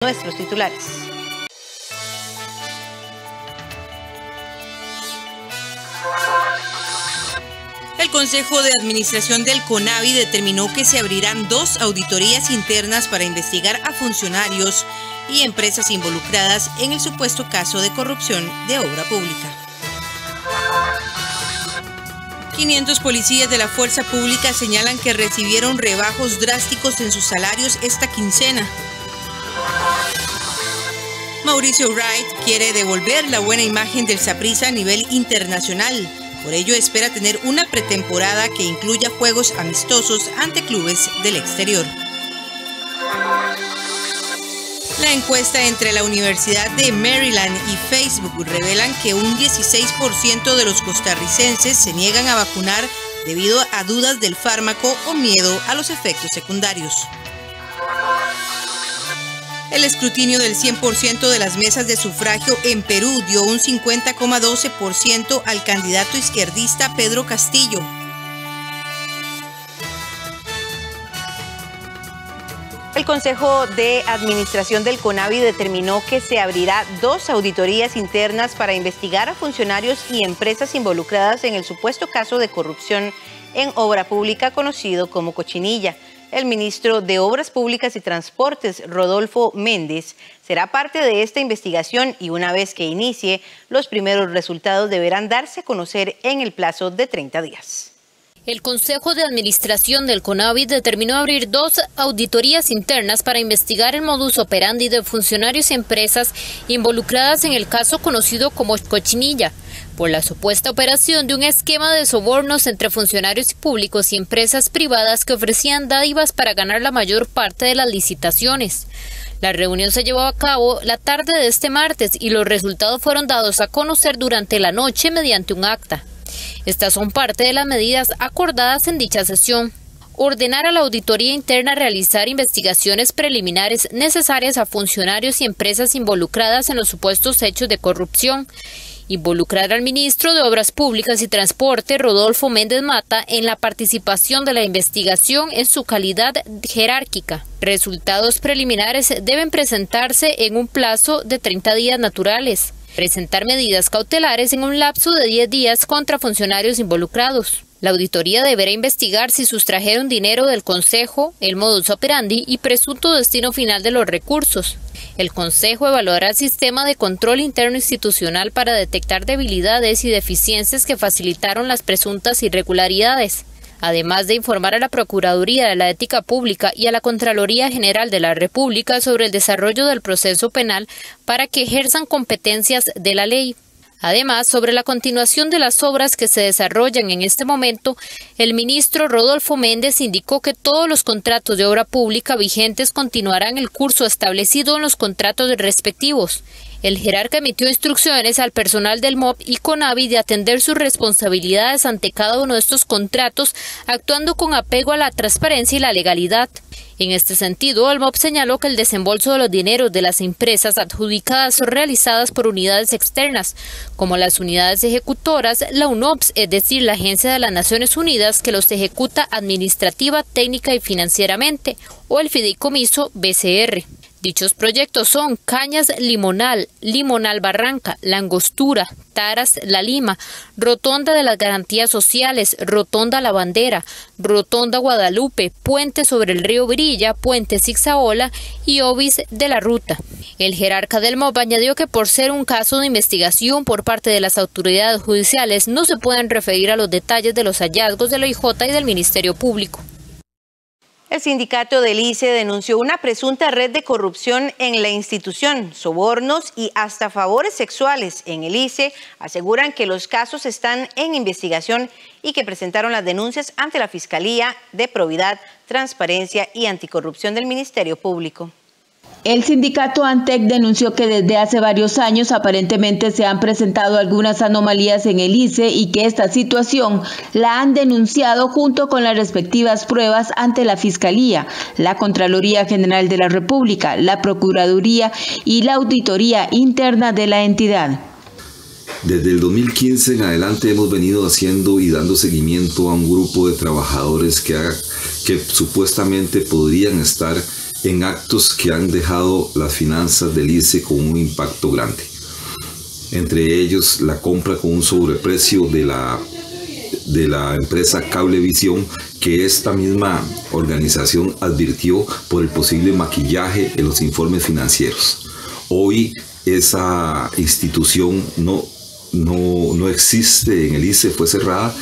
Nuestros titulares. El Consejo de Administración del CONAVI determinó que se abrirán 2 auditorías internas para investigar a funcionarios y empresas involucradas en el supuesto caso de corrupción de obra pública. 500 policías de la fuerza pública señalan que recibieron rebajos drásticos en sus salarios esta quincena. Mauricio Wright quiere devolver la buena imagen del Saprissa a nivel internacional. Por ello espera tener una pretemporada que incluya juegos amistosos ante clubes del exterior. La encuesta entre la Universidad de Maryland y Facebook revelan que un 16% de los costarricenses se niegan a vacunar debido a dudas del fármaco o miedo a los efectos secundarios. El escrutinio del 100% de las mesas de sufragio en Perú dio un 50,12% al candidato izquierdista Pedro Castillo. El Consejo de Administración del CONAVI determinó que se abrirá 2 auditorías internas para investigar a funcionarios y empresas involucradas en el supuesto caso de corrupción en obra pública conocido como Cochinilla. El ministro de Obras Públicas y Transportes, Rodolfo Méndez, será parte de esta investigación y una vez que inicie, los primeros resultados deberán darse a conocer en el plazo de 30 días. El Consejo de Administración del CONAVI determinó abrir 2 auditorías internas para investigar el modus operandi de funcionarios y empresas involucradas en el caso conocido como Cochinilla, por la supuesta operación de un esquema de sobornos entre funcionarios públicos y empresas privadas que ofrecían dádivas para ganar la mayor parte de las licitaciones. La reunión se llevó a cabo la tarde de este martes y los resultados fueron dados a conocer durante la noche mediante un acta. Estas son parte de las medidas acordadas en dicha sesión. Ordenar a la auditoría interna realizar investigaciones preliminares necesarias a funcionarios y empresas involucradas en los supuestos hechos de corrupción. Involucrar al ministro de Obras Públicas y Transporte, Rodolfo Méndez Mata, en la participación de la investigación en su calidad jerárquica. Resultados preliminares deben presentarse en un plazo de 30 días naturales. Presentar medidas cautelares en un lapso de 10 días contra funcionarios involucrados. La auditoría deberá investigar si sustrajeron dinero del Consejo, el modus operandi y presunto destino final de los recursos. El Consejo evaluará el sistema de control interno institucional para detectar debilidades y deficiencias que facilitaron las presuntas irregularidades, además de informar a la Procuraduría de la Ética Pública y a la Contraloría General de la República sobre el desarrollo del proceso penal para que ejerzan competencias de la ley. Además, sobre la continuación de las obras que se desarrollan en este momento, el ministro Rodolfo Méndez indicó que todos los contratos de obra pública vigentes continuarán el curso establecido en los contratos respectivos. El jerarca emitió instrucciones al personal del MOP y CONAVI de atender sus responsabilidades ante cada uno de estos contratos, actuando con apego a la transparencia y la legalidad. En este sentido, el MOP señaló que el desembolso de los dineros de las empresas adjudicadas son realizadas por unidades externas, como las unidades ejecutoras, la UNOPS, es decir, la Agencia de las Naciones Unidas que los ejecuta administrativa, técnica y financieramente, o el Fideicomiso BCR. Dichos proyectos son Cañas Limonal, Limonal Barranca, La Angostura, Taras La Lima, Rotonda de las Garantías Sociales, Rotonda La Bandera, Rotonda Guadalupe, Puente sobre el río Virilla, Puente Zigzaola y Obis de la Ruta. El jerarca del MOP añadió que por ser un caso de investigación por parte de las autoridades judiciales no se pueden referir a los detalles de los hallazgos de la OIJ y del Ministerio Público. El sindicato del ICE denunció una presunta red de corrupción en la institución, sobornos y hasta favores sexuales. En el ICE aseguran que los casos están en investigación y que presentaron las denuncias ante la Fiscalía de Probidad, Transparencia y Anticorrupción del Ministerio Público. El sindicato ANTEC denunció que desde hace varios años aparentemente se han presentado algunas anomalías en el ICE y que esta situación la han denunciado junto con las respectivas pruebas ante la Fiscalía, la Contraloría General de la República, la Procuraduría y la Auditoría Interna de la entidad. Desde el 2015 en adelante hemos venido haciendo y dando seguimiento a un grupo de trabajadores que supuestamente podrían estar en actos que han dejado las finanzas del ICE con un impacto grande. Entre ellos, la compra con un sobreprecio de la empresa Cablevisión, que esta misma organización advirtió por el posible maquillaje en los informes financieros. Hoy esa institución no existe en el ICE, fue cerrada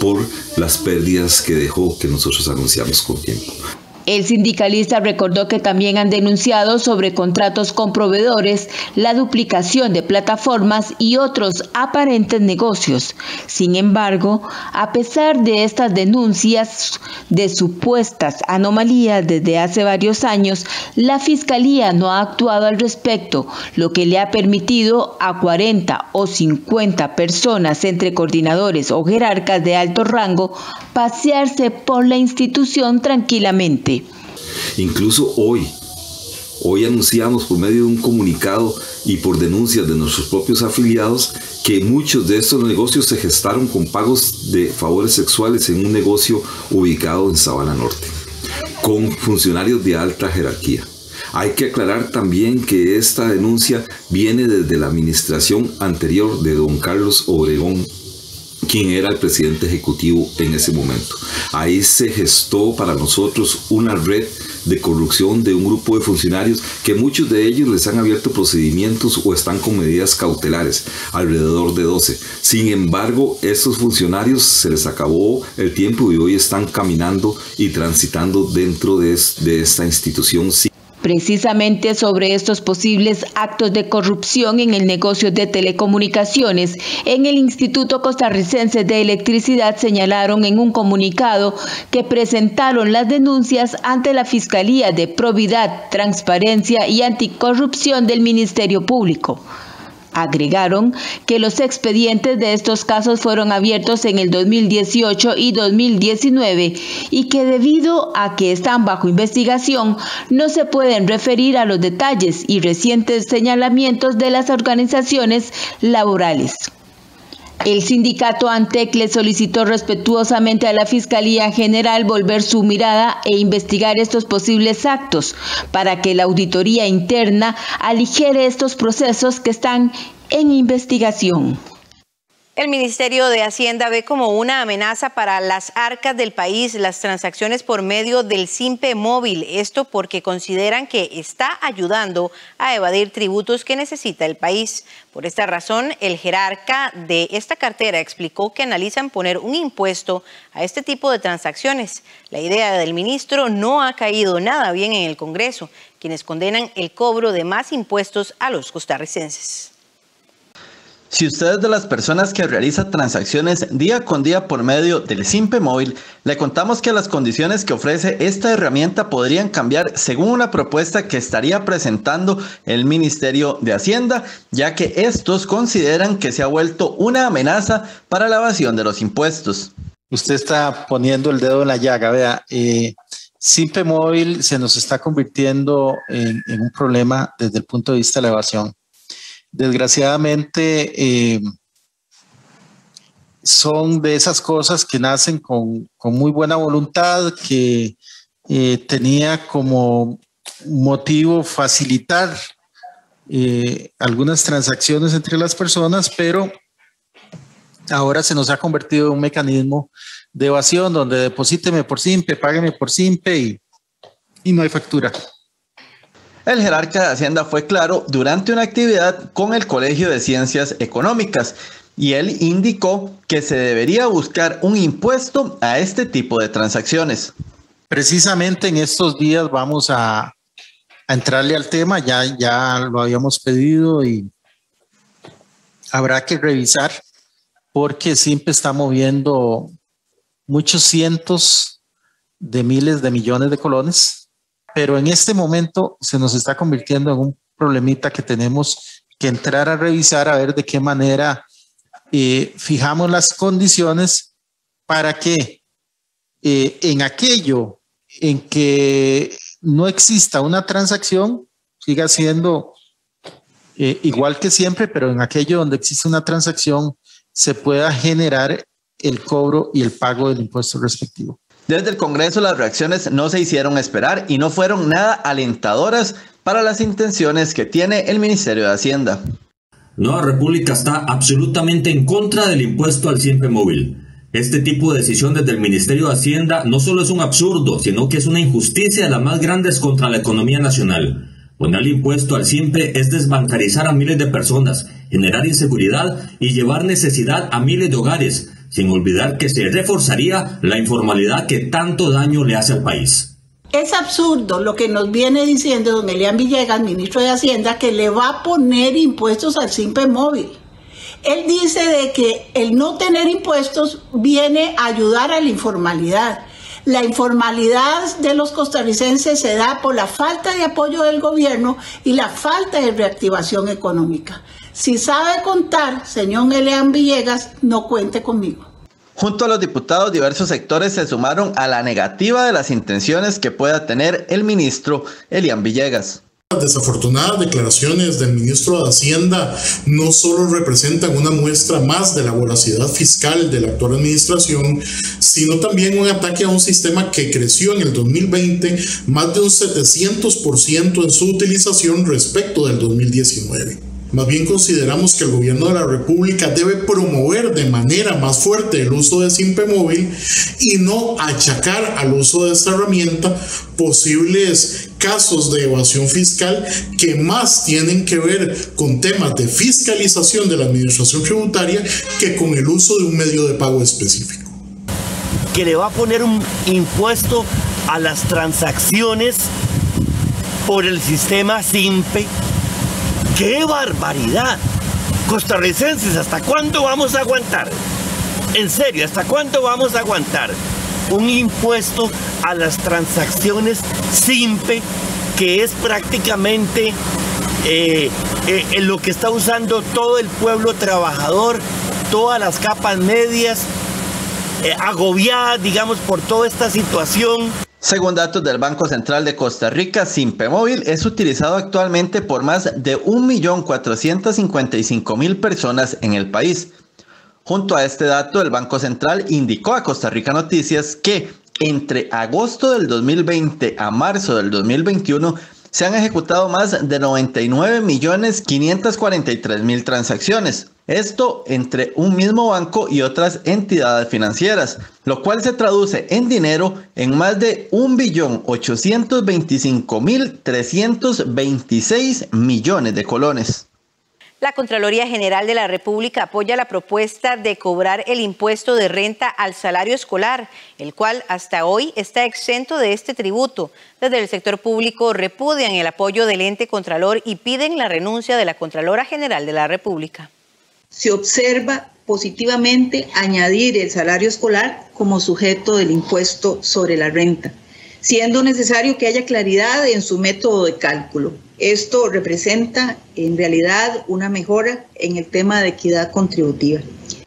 por las pérdidas que dejó, que nosotros anunciamos con tiempo. El sindicalista recordó que también han denunciado sobre contratos con proveedores, la duplicación de plataformas y otros aparentes negocios. Sin embargo, a pesar de estas denuncias de supuestas anomalías desde hace varios años, la Fiscalía no ha actuado al respecto, lo que le ha permitido a 40 o 50 personas entre coordinadores o jerarcas de alto rango pasearse por la institución tranquilamente. Incluso hoy anunciamos por medio de un comunicado y por denuncias de nuestros propios afiliados que muchos de estos negocios se gestaron con pagos de favores sexuales en un negocio ubicado en Sabana Norte, con funcionarios de alta jerarquía. Hay que aclarar también que esta denuncia viene desde la administración anterior de don Carlos Obregón, quien era el presidente ejecutivo en ese momento. Ahí se gestó para nosotros una red de corrupción de un grupo de funcionarios que muchos de ellos les han abierto procedimientos o están con medidas cautelares, alrededor de 12. Sin embargo, estos funcionarios se les acabó el tiempo y hoy están caminando y transitando dentro de esta institución. Precisamente sobre estos posibles actos de corrupción en el negocio de telecomunicaciones, en el Instituto Costarricense de Electricidad señalaron en un comunicado que presentaron las denuncias ante la Fiscalía de Probidad, Transparencia y Anticorrupción del Ministerio Público. Agregaron que los expedientes de estos casos fueron abiertos en el 2018 y 2019 y que debido a que están bajo investigación no se pueden referir a los detalles y recientes señalamientos de las organizaciones laborales. El sindicato ANTEC le solicitó respetuosamente a la Fiscalía General volver su mirada e investigar estos posibles actos para que la auditoría interna aligere estos procesos que están en investigación. El Ministerio de Hacienda ve como una amenaza para las arcas del país las transacciones por medio del SIMPE móvil. Esto porque consideran que está ayudando a evadir tributos que necesita el país. Por esta razón, el jerarca de esta cartera explicó que analizan poner un impuesto a este tipo de transacciones. La idea del ministro no ha caído nada bien en el Congreso, quienes condenan el cobro de más impuestos a los costarricenses. Si usted es de las personas que realiza transacciones día con día por medio del SIMPE móvil, le contamos que las condiciones que ofrece esta herramienta podrían cambiar según una propuesta que estaría presentando el Ministerio de Hacienda, ya que estos consideran que se ha vuelto una amenaza para la evasión de los impuestos. Usted está poniendo el dedo en la llaga, vea, SIMPE móvil se nos está convirtiendo en un problema desde el punto de vista de la evasión. Desgraciadamente son de esas cosas que nacen con muy buena voluntad, que tenía como motivo facilitar algunas transacciones entre las personas, pero ahora se nos ha convertido en un mecanismo de evasión donde deposíteme por SIMPE, págueme por SIMPE y no hay factura. El jerarca de Hacienda fue claro durante una actividad con el Colegio de Ciencias Económicas y él indicó que se debería buscar un impuesto a este tipo de transacciones. Precisamente en estos días vamos a entrarle al tema, ya lo habíamos pedido y habrá que revisar porque siempre está moviendo muchos cientos de miles de millones de colones. Pero en este momento se nos está convirtiendo en un problemita que tenemos que entrar a revisar a ver de qué manera fijamos las condiciones para que en aquello en que no exista una transacción siga siendo igual que siempre, pero en aquello donde existe una transacción se pueda generar el cobro y el pago del impuesto respectivo. Desde el Congreso las reacciones no se hicieron esperar y no fueron nada alentadoras para las intenciones que tiene el Ministerio de Hacienda. Nueva República está absolutamente en contra del impuesto al simpe móvil. Este tipo de decisión desde el Ministerio de Hacienda no solo es un absurdo, sino que es una injusticia de las más grandes contra la economía nacional. Poner el impuesto al simpe es desbancarizar a miles de personas, generar inseguridad y llevar necesidad a miles de hogares, sin olvidar que se reforzaría la informalidad que tanto daño le hace al país. Es absurdo lo que nos viene diciendo don Elian Villegas, ministro de Hacienda, que le va a poner impuestos al simpe móvil. Él dice de que el no tener impuestos viene a ayudar a la informalidad. La informalidad de los costarricenses se da por la falta de apoyo del gobierno y la falta de reactivación económica. Si sabe contar, señor Elian Villegas, no cuente conmigo. Junto a los diputados, diversos sectores se sumaron a la negativa de las intenciones que pueda tener el ministro Elian Villegas. Las desafortunadas declaraciones del ministro de Hacienda no solo representan una muestra más de la voracidad fiscal de la actual administración, sino también un ataque a un sistema que creció en el 2020 más de un 700% en su utilización respecto del 2019. Más bien consideramos que el gobierno de la República debe promover de manera más fuerte el uso de simpe móvil y no achacar al uso de esta herramienta posibles casos de evasión fiscal que más tienen que ver con temas de fiscalización de la administración tributaria que con el uso de un medio de pago específico. Que le va a poner un impuesto a las transacciones por el sistema simpe. ¡Qué barbaridad! Costarricenses, ¿hasta cuándo vamos a aguantar? En serio, ¿hasta cuándo vamos a aguantar un impuesto a las transacciones simpe, que es prácticamente lo que está usando todo el pueblo trabajador, todas las capas medias, agobiadas, digamos, por toda esta situación? Según datos del Banco Central de Costa Rica, simpe móvil es utilizado actualmente por más de 1.455.000 personas en el país. Junto a este dato, el Banco Central indicó a Costa Rica Noticias que entre agosto del 2020 a marzo del 2021 se han ejecutado más de 99.543.000 transacciones. Esto entre un mismo banco y otras entidades financieras, lo cual se traduce en dinero en más de 1.825.326 millones de colones. La Contraloría General de la República apoya la propuesta de cobrar el impuesto de renta al salario escolar, el cual hasta hoy está exento de este tributo. Desde el sector público repudian el apoyo del ente Contralor y piden la renuncia de la Contralora General de la República. Se observa positivamente añadir el salario escolar como sujeto del impuesto sobre la renta, siendo necesario que haya claridad en su método de cálculo. Esto representa en realidad una mejora en el tema de equidad contributiva.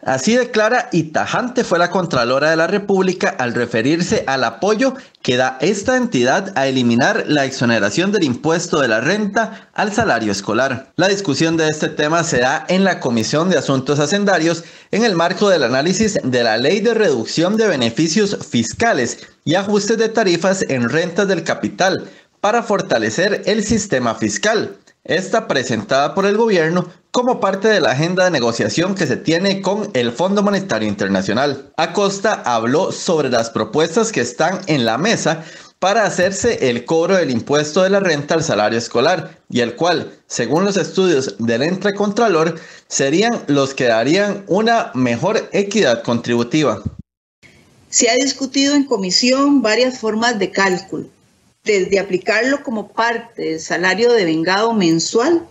Así de clara y tajante fue la Contralora de la República al referirse al apoyo que da esta entidad a eliminar la exoneración del impuesto de la renta al salario escolar. La discusión de este tema se da en la Comisión de Asuntos Hacendarios en el marco del análisis de la Ley de Reducción de Beneficios Fiscales y Ajustes de Tarifas en Rentas del Capital para fortalecer el sistema fiscal. Esta presentada por el gobierno como parte de la agenda de negociación que se tiene con el Fondo Monetario Internacional. Acosta habló sobre las propuestas que están en la mesa para hacerse el cobro del impuesto de la renta al salario escolar y el cual, según los estudios del ente Contralor, serían los que darían una mejor equidad contributiva. Se ha discutido en comisión varias formas de cálculo, desde aplicarlo como parte del salario devengado mensual,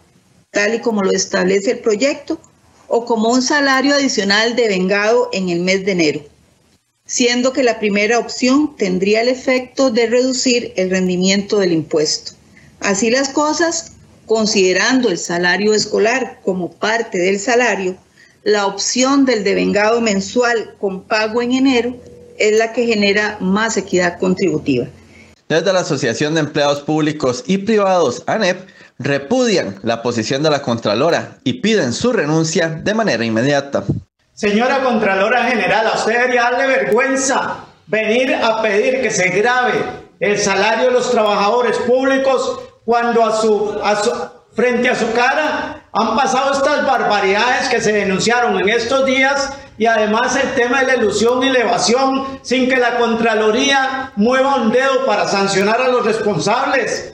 tal y como lo establece el proyecto, o como un salario adicional devengado en el mes de enero, siendo que la primera opción tendría el efecto de reducir el rendimiento del impuesto. Así las cosas, considerando el salario escolar como parte del salario, la opción del devengado mensual con pago en enero es la que genera más equidad contributiva. Desde la Asociación de Empleados Públicos y Privados, ANEP, repudian la posición de la Contralora y piden su renuncia de manera inmediata. Señora Contralora General, a usted debería darle vergüenza venir a pedir que se grave el salario de los trabajadores públicos cuando frente a su cara han pasado estas barbaridades que se denunciaron en estos días, y además el tema de la elusión y la evasión sin que la Contraloría mueva un dedo para sancionar a los responsables.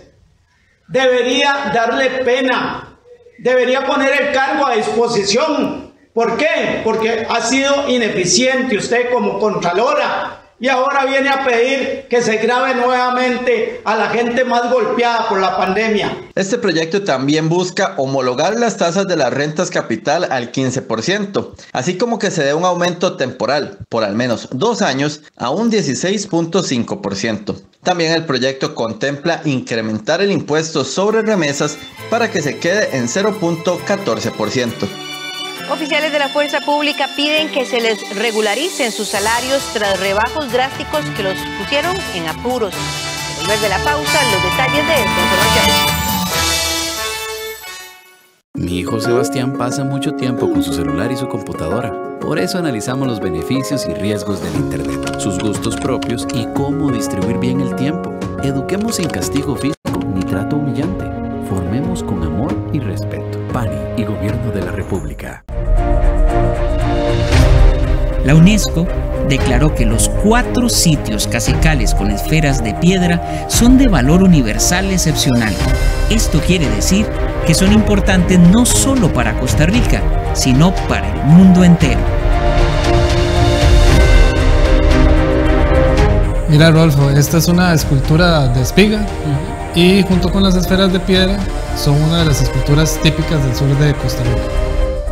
Debería darle pena, debería poner el cargo a disposición. ¿Por qué? Porque ha sido ineficiente usted como Contralora, y ahora viene a pedir que se grave nuevamente a la gente más golpeada por la pandemia. Este proyecto también busca homologar las tasas de las rentas capital al 15%, así como que se dé un aumento temporal por al menos 2 años a un 16.5%. También el proyecto contempla incrementar el impuesto sobre remesas para que se quede en 0.14%. Oficiales de la Fuerza Pública piden que se les regularicen sus salarios tras rebajos drásticos que los pusieron en apuros. Al volver de la pausa, los detalles de esta información. Mi hijo Sebastián pasa mucho tiempo con su celular y su computadora. Por eso analizamos los beneficios y riesgos del Internet, sus gustos propios y cómo distribuir bien el tiempo. Eduquemos sin castigo físico ni trato humillante. Formemos con amor y respeto. PANI y Gobierno de la República. La UNESCO declaró que los 4 sitios cacicales con esferas de piedra son de valor universal excepcional. Esto quiere decir que son importantes no solo para Costa Rica, sino para el mundo entero. Mira, Rodolfo, esta es una escultura de espiga y junto con las esferas de piedra son una de las esculturas típicas del sur de Costa Rica.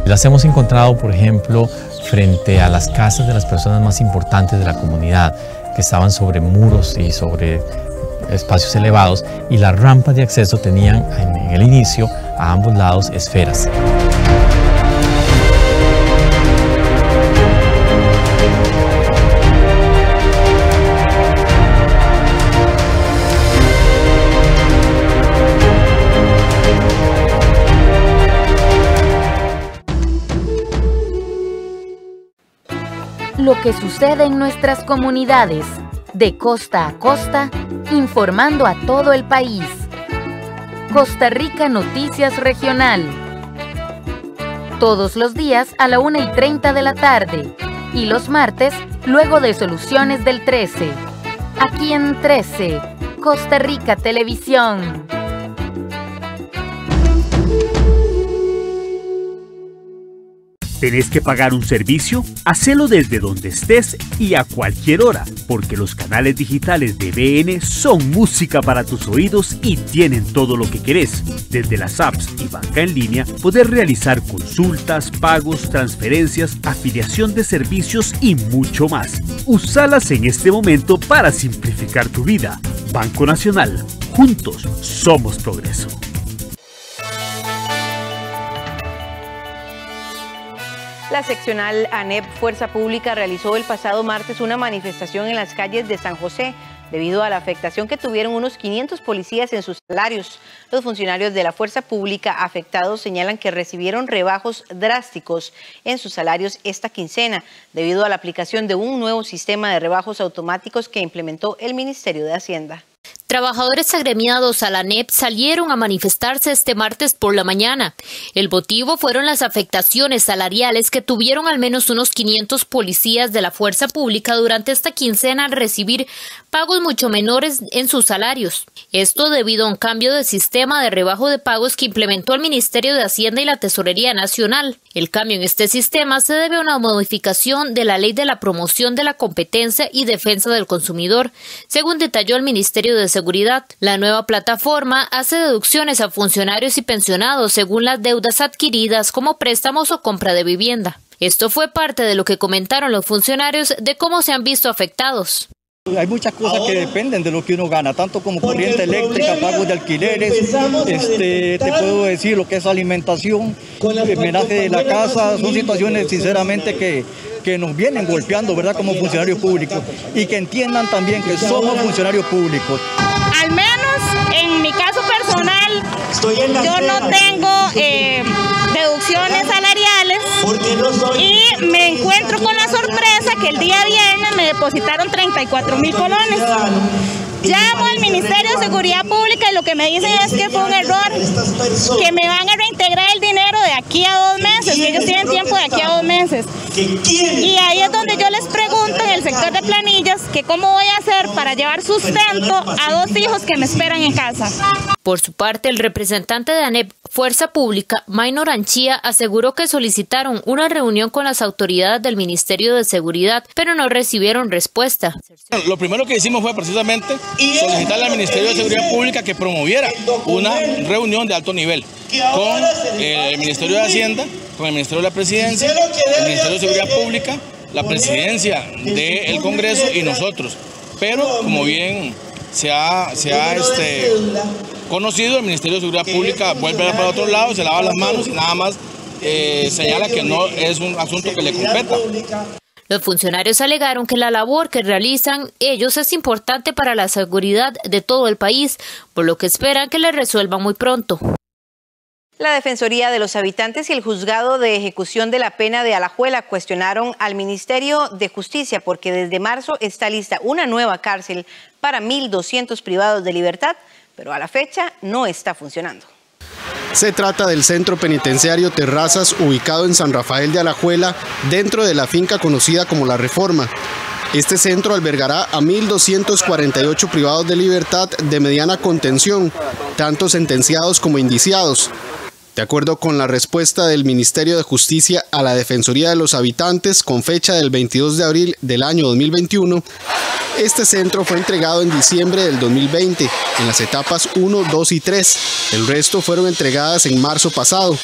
Las hemos encontrado, por ejemplo, frente a las casas de las personas más importantes de la comunidad, que estaban sobre muros y sobre espacios elevados, y las rampas de acceso tenían en el inicio a ambos lados esferas. Lo que sucede en nuestras comunidades, de costa a costa, informando a todo el país. Costa Rica Noticias Regional. Todos los días a la 1:30 de la tarde y los martes luego de Soluciones del 13. Aquí en 13, Costa Rica Televisión. ¿Tenés que pagar un servicio? Hacelo desde donde estés y a cualquier hora, porque los canales digitales de BN son música para tus oídos y tienen todo lo que querés. Desde las apps y banca en línea, podés realizar consultas, pagos, transferencias, afiliación de servicios y mucho más. Usalas en este momento para simplificar tu vida. Banco Nacional. Juntos somos progreso. La seccional ANEP Fuerza Pública realizó el pasado martes una manifestación en las calles de San José debido a la afectación que tuvieron unos 500 policías en sus salarios. Los funcionarios de la Fuerza Pública afectados señalan que recibieron rebajos drásticos en sus salarios esta quincena debido a la aplicación de un nuevo sistema de rebajos automáticos que implementó el Ministerio de Hacienda. Trabajadores agremiados a la ANEP salieron a manifestarse este martes por la mañana. El motivo fueron las afectaciones salariales que tuvieron al menos unos 500 policías de la Fuerza Pública durante esta quincena al recibir pagos mucho menores en sus salarios. Esto debido a un cambio de sistema de rebajo de pagos que implementó el Ministerio de Hacienda y la Tesorería Nacional. El cambio en este sistema se debe a una modificación de la Ley de la Promoción de la Competencia y Defensa del Consumidor, según detalló el Ministerio de Seguridad. La nueva plataforma hace deducciones a funcionarios y pensionados según las deudas adquiridas como préstamos o compra de vivienda. Esto fue parte de lo que comentaron los funcionarios de cómo se han visto afectados. Hay muchas cosas que dependen de lo que uno gana, tanto como corriente eléctrica, pagos de alquileres, te puedo decir lo que es alimentación, homenaje de la casa, son situaciones sinceramente que nos vienen golpeando, ¿verdad?, como funcionarios públicos, y que entiendan también que somos funcionarios públicos. Al menos en mi caso personal, yo no tengo deducciones salariales y me encuentro con la sorpresa que el día viernes me depositaron 34.000 colones. Llamo al Ministerio de Seguridad Pública y lo que me dicen es que fue un error, que me van a reintegrar el dinero de aquí a 2 meses, que ellos tienen tiempo de aquí a 2 meses. Y ahí es donde yo les pregunto en el sector de planillas que cómo voy a hacer para llevar sustento a 2 hijos que me esperan en casa. Por su parte, el representante de ANEP Fuerza Pública, Maynor Anchía, aseguró que solicitaron una reunión con las autoridades del Ministerio de Seguridad, pero no recibieron respuesta. Lo primero que hicimos fue precisamente solicitarle al Ministerio de Seguridad Pública que promoviera una reunión de alto nivel con el Ministerio de Hacienda, con el Ministerio de la Presidencia, el Ministerio de Seguridad Pública, la Presidencia del Congreso y nosotros. Pero como bien se ha conocido, el Ministerio de Seguridad Pública vuelve para otro lado, se lava las manos y nada más señala que no es un asunto que le competa. Los funcionarios alegaron que la labor que realizan ellos es importante para la seguridad de todo el país, por lo que esperan que le resuelvan muy pronto. La Defensoría de los Habitantes y el Juzgado de Ejecución de la Pena de Alajuela cuestionaron al Ministerio de Justicia porque desde marzo está lista una nueva cárcel para 1.200 privados de libertad, pero a la fecha no está funcionando. Se trata del centro penitenciario Terrazas, ubicado en San Rafael de Alajuela, dentro de la finca conocida como La Reforma. Este centro albergará a 1.248 privados de libertad de mediana contención, tanto sentenciados como indiciados. De acuerdo con la respuesta del Ministerio de Justicia a la Defensoría de los Habitantes, con fecha del 22 de abril del año 2021, este centro fue entregado en diciembre del 2020, en las etapas 1, 2 y 3. El resto fueron entregadas en marzo pasado.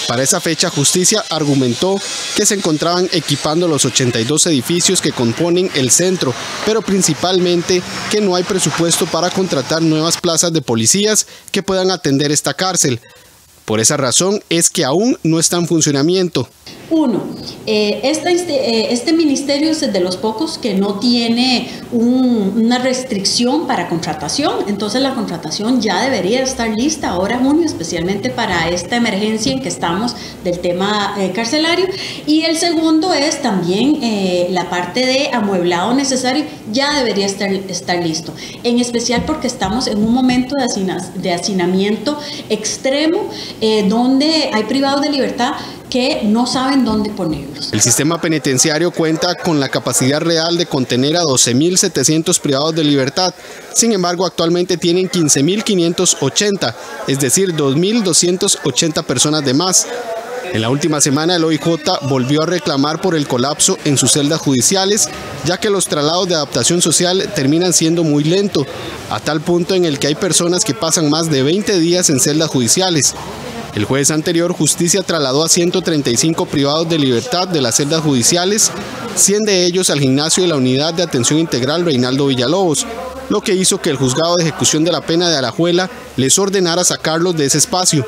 Para esa fecha, Justicia argumentó que se encontraban equipando los 82 edificios que componen el centro, pero principalmente que no hay presupuesto para contratar nuevas plazas de policías que puedan atender esta cárcel. Por esa razón es que aún no está en funcionamiento. Este ministerio es de los pocos que no tiene una restricción para contratación, entonces la contratación ya debería estar lista ahora en junio, especialmente para esta emergencia en que estamos del tema carcelario. Y el segundo es también la parte de amueblado necesario, ya debería estar listo, en especial porque estamos en un momento de hacinamiento extremo, donde hay privados de libertad que no saben dónde ponerlos. El sistema penitenciario cuenta con la capacidad real de contener a 12.700 privados de libertad. Sin embargo, actualmente tienen 15.580, es decir, 2.280 personas de más. En la última semana, el OIJ volvió a reclamar por el colapso en sus celdas judiciales, ya que los traslados de adaptación social terminan siendo muy lentos, a tal punto en el que hay personas que pasan más de 20 días en celdas judiciales. El jueves anterior, Justicia trasladó a 135 privados de libertad de las celdas judiciales, 100 de ellos al gimnasio de la Unidad de Atención Integral Reinaldo Villalobos, lo que hizo que el Juzgado de Ejecución de la Pena de Alajuela les ordenara sacarlos de ese espacio.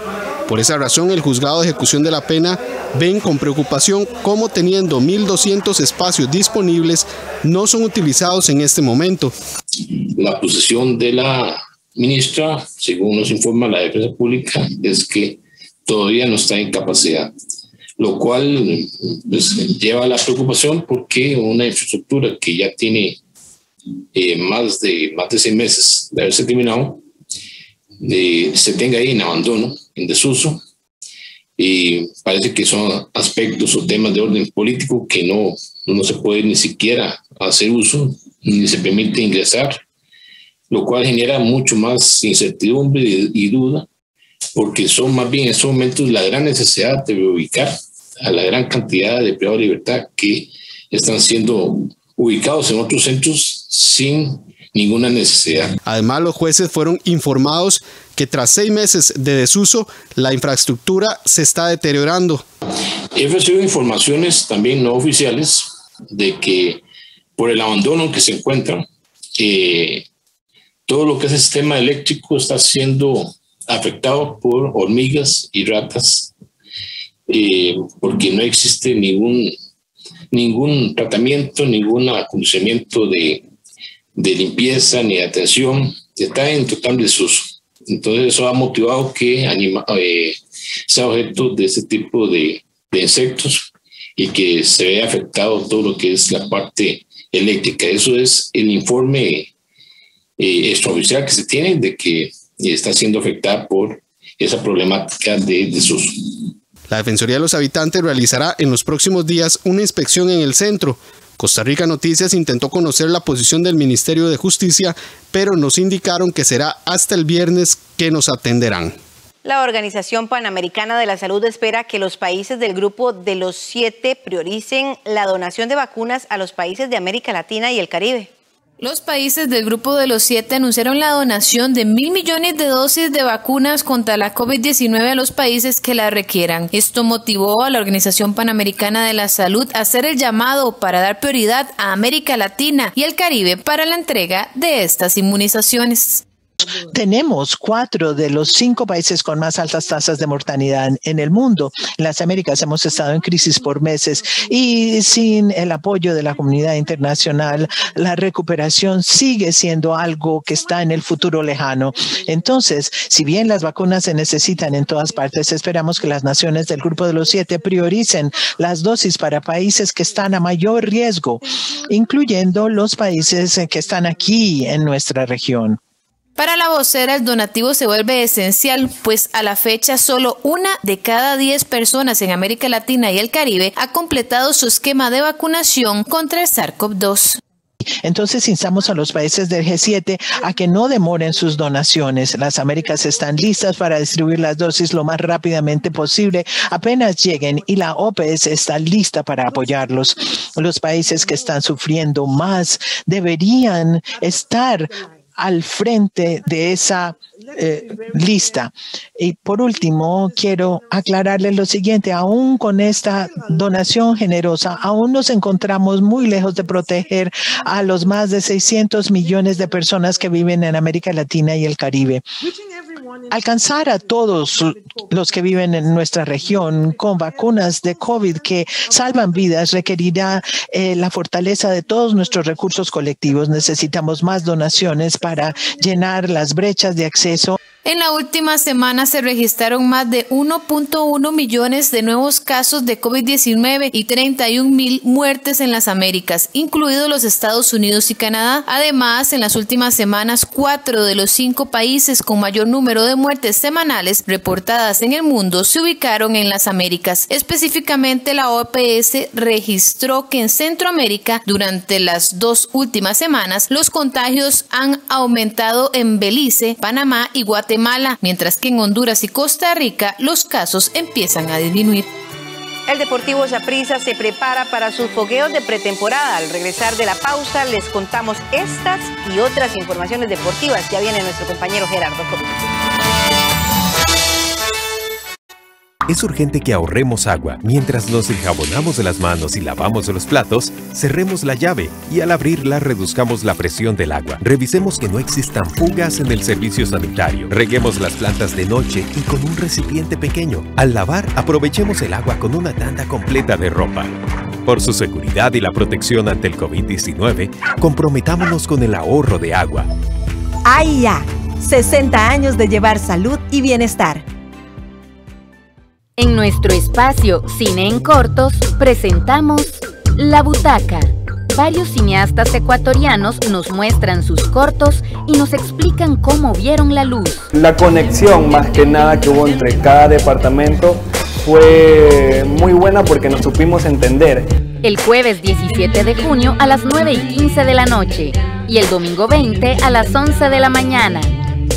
Por esa razón, el Juzgado de Ejecución de la Pena ven con preocupación cómo, teniendo 1.200 espacios disponibles, no son utilizados en este momento. La posición de la ministra, según nos informa la Defensa Pública, es que todavía no está en capacidad, lo cual pues, lleva a la preocupación porque una infraestructura que ya tiene más de 6 meses de haberse terminado, se tenga ahí en abandono, en desuso, y parece que son aspectos o temas de orden político que no se puede ni siquiera hacer uso, ni se permite ingresar, lo cual genera mucho más incertidumbre y duda, porque son más bien en estos momentos la gran necesidad de reubicar a la gran cantidad de privados de libertad que están siendo ubicados en otros centros sin ninguna necesidad. Además, los jueces fueron informados que tras 6 meses de desuso, la infraestructura se está deteriorando. He recibido informaciones también no oficiales de que por el abandono en que se encuentran, todo lo que es el sistema eléctrico está siendo afectado por hormigas y ratas, porque no existe ningún tratamiento, ningún acondicionamiento de limpieza ni de atención, está en total desuso. Entonces eso ha motivado que sea objeto de este tipo de insectos y que se ve afectado todo lo que es la parte eléctrica. Eso es el informe extraoficial que se tiene de que está siendo afectada por esa problemática de desuso. La Defensoría de los Habitantes realizará en los próximos días una inspección en el centro. Costa Rica Noticias intentó conocer la posición del Ministerio de Justicia, pero nos indicaron que será hasta el viernes que nos atenderán. La Organización Panamericana de la Salud espera que los países del grupo de los 7 prioricen la donación de vacunas a los países de América Latina y el Caribe. Los países del grupo de los 7 anunciaron la donación de 1.000 millones de dosis de vacunas contra la COVID-19 a los países que la requieran. Esto motivó a la Organización Panamericana de la Salud a hacer el llamado para dar prioridad a América Latina y el Caribe para la entrega de estas inmunizaciones. Tenemos 4 de los 5 países con más altas tasas de mortalidad en el mundo. En las Américas hemos estado en crisis por meses y sin el apoyo de la comunidad internacional, la recuperación sigue siendo algo que está en el futuro lejano. Entonces, si bien las vacunas se necesitan en todas partes, esperamos que las naciones del grupo de los 7 prioricen las dosis para países que están a mayor riesgo, incluyendo los países que están aquí en nuestra región. Para la vocera, el donativo se vuelve esencial, pues a la fecha solo 1 de cada 10 personas en América Latina y el Caribe ha completado su esquema de vacunación contra el SARS-CoV-2. Entonces instamos a los países del G7 a que no demoren sus donaciones. Las Américas están listas para distribuir las dosis lo más rápidamente posible apenas lleguen y la OPS está lista para apoyarlos. Los países que están sufriendo más deberían estar al frente de esa lista. Y por último, quiero aclararles lo siguiente: aún con esta donación generosa, aún nos encontramos muy lejos de proteger a los más de 600 millones de personas que viven en América Latina y el Caribe. Alcanzar a todos los que viven en nuestra región con vacunas de COVID que salvan vidas requerirá la fortaleza de todos nuestros recursos colectivos. Necesitamos más donaciones para llenar las brechas de acceso. En la última semana se registraron más de 1.1 millones de nuevos casos de COVID-19 y 31,000 muertes en las Américas, incluidos los Estados Unidos y Canadá. Además, en las últimas semanas, 4 de los 5 países con mayor número de muertes semanales reportadas en el mundo se ubicaron en las Américas. Específicamente, la OPS registró que en Centroamérica, durante las 2 últimas semanas, los contagios han aumentado en Belice, Panamá y Guatemala, mientras que en Honduras y Costa Rica los casos empiezan a disminuir. El Deportivo Saprissa se prepara para sus fogueos de pretemporada. Al regresar de la pausa les contamos estas y otras informaciones deportivas. Ya viene nuestro compañero Gerardo Cortés. Es urgente que ahorremos agua. Mientras nos enjabonamos de las manos y lavamos los platos, cerremos la llave y al abrirla reduzcamos la presión del agua. Revisemos que no existan fugas en el servicio sanitario. Reguemos las plantas de noche y con un recipiente pequeño. Al lavar, aprovechemos el agua con una tanda completa de ropa. Por su seguridad y la protección ante el COVID-19, comprometámonos con el ahorro de agua. AIA, 60 años de llevar salud y bienestar. En nuestro espacio Cine en Cortos presentamos La Butaca. Varios cineastas ecuatorianos nos muestran sus cortos y nos explican cómo vieron la luz. La conexión más que nada que hubo entre cada departamento fue muy buena porque nos supimos entender. El jueves 17 de junio a las 9:15 de la noche y el domingo 20 a las 11 de la mañana.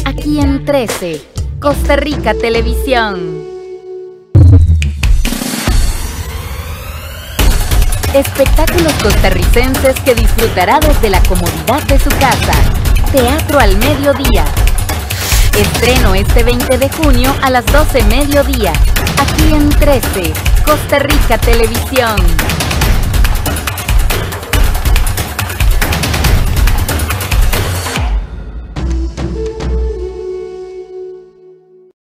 Aquí en 13, Costa Rica Televisión. Espectáculos costarricenses que disfrutará desde la comodidad de su casa. Teatro al mediodía. Estreno este 20 de junio a las 12 mediodía. Aquí en 13, Costa Rica Televisión.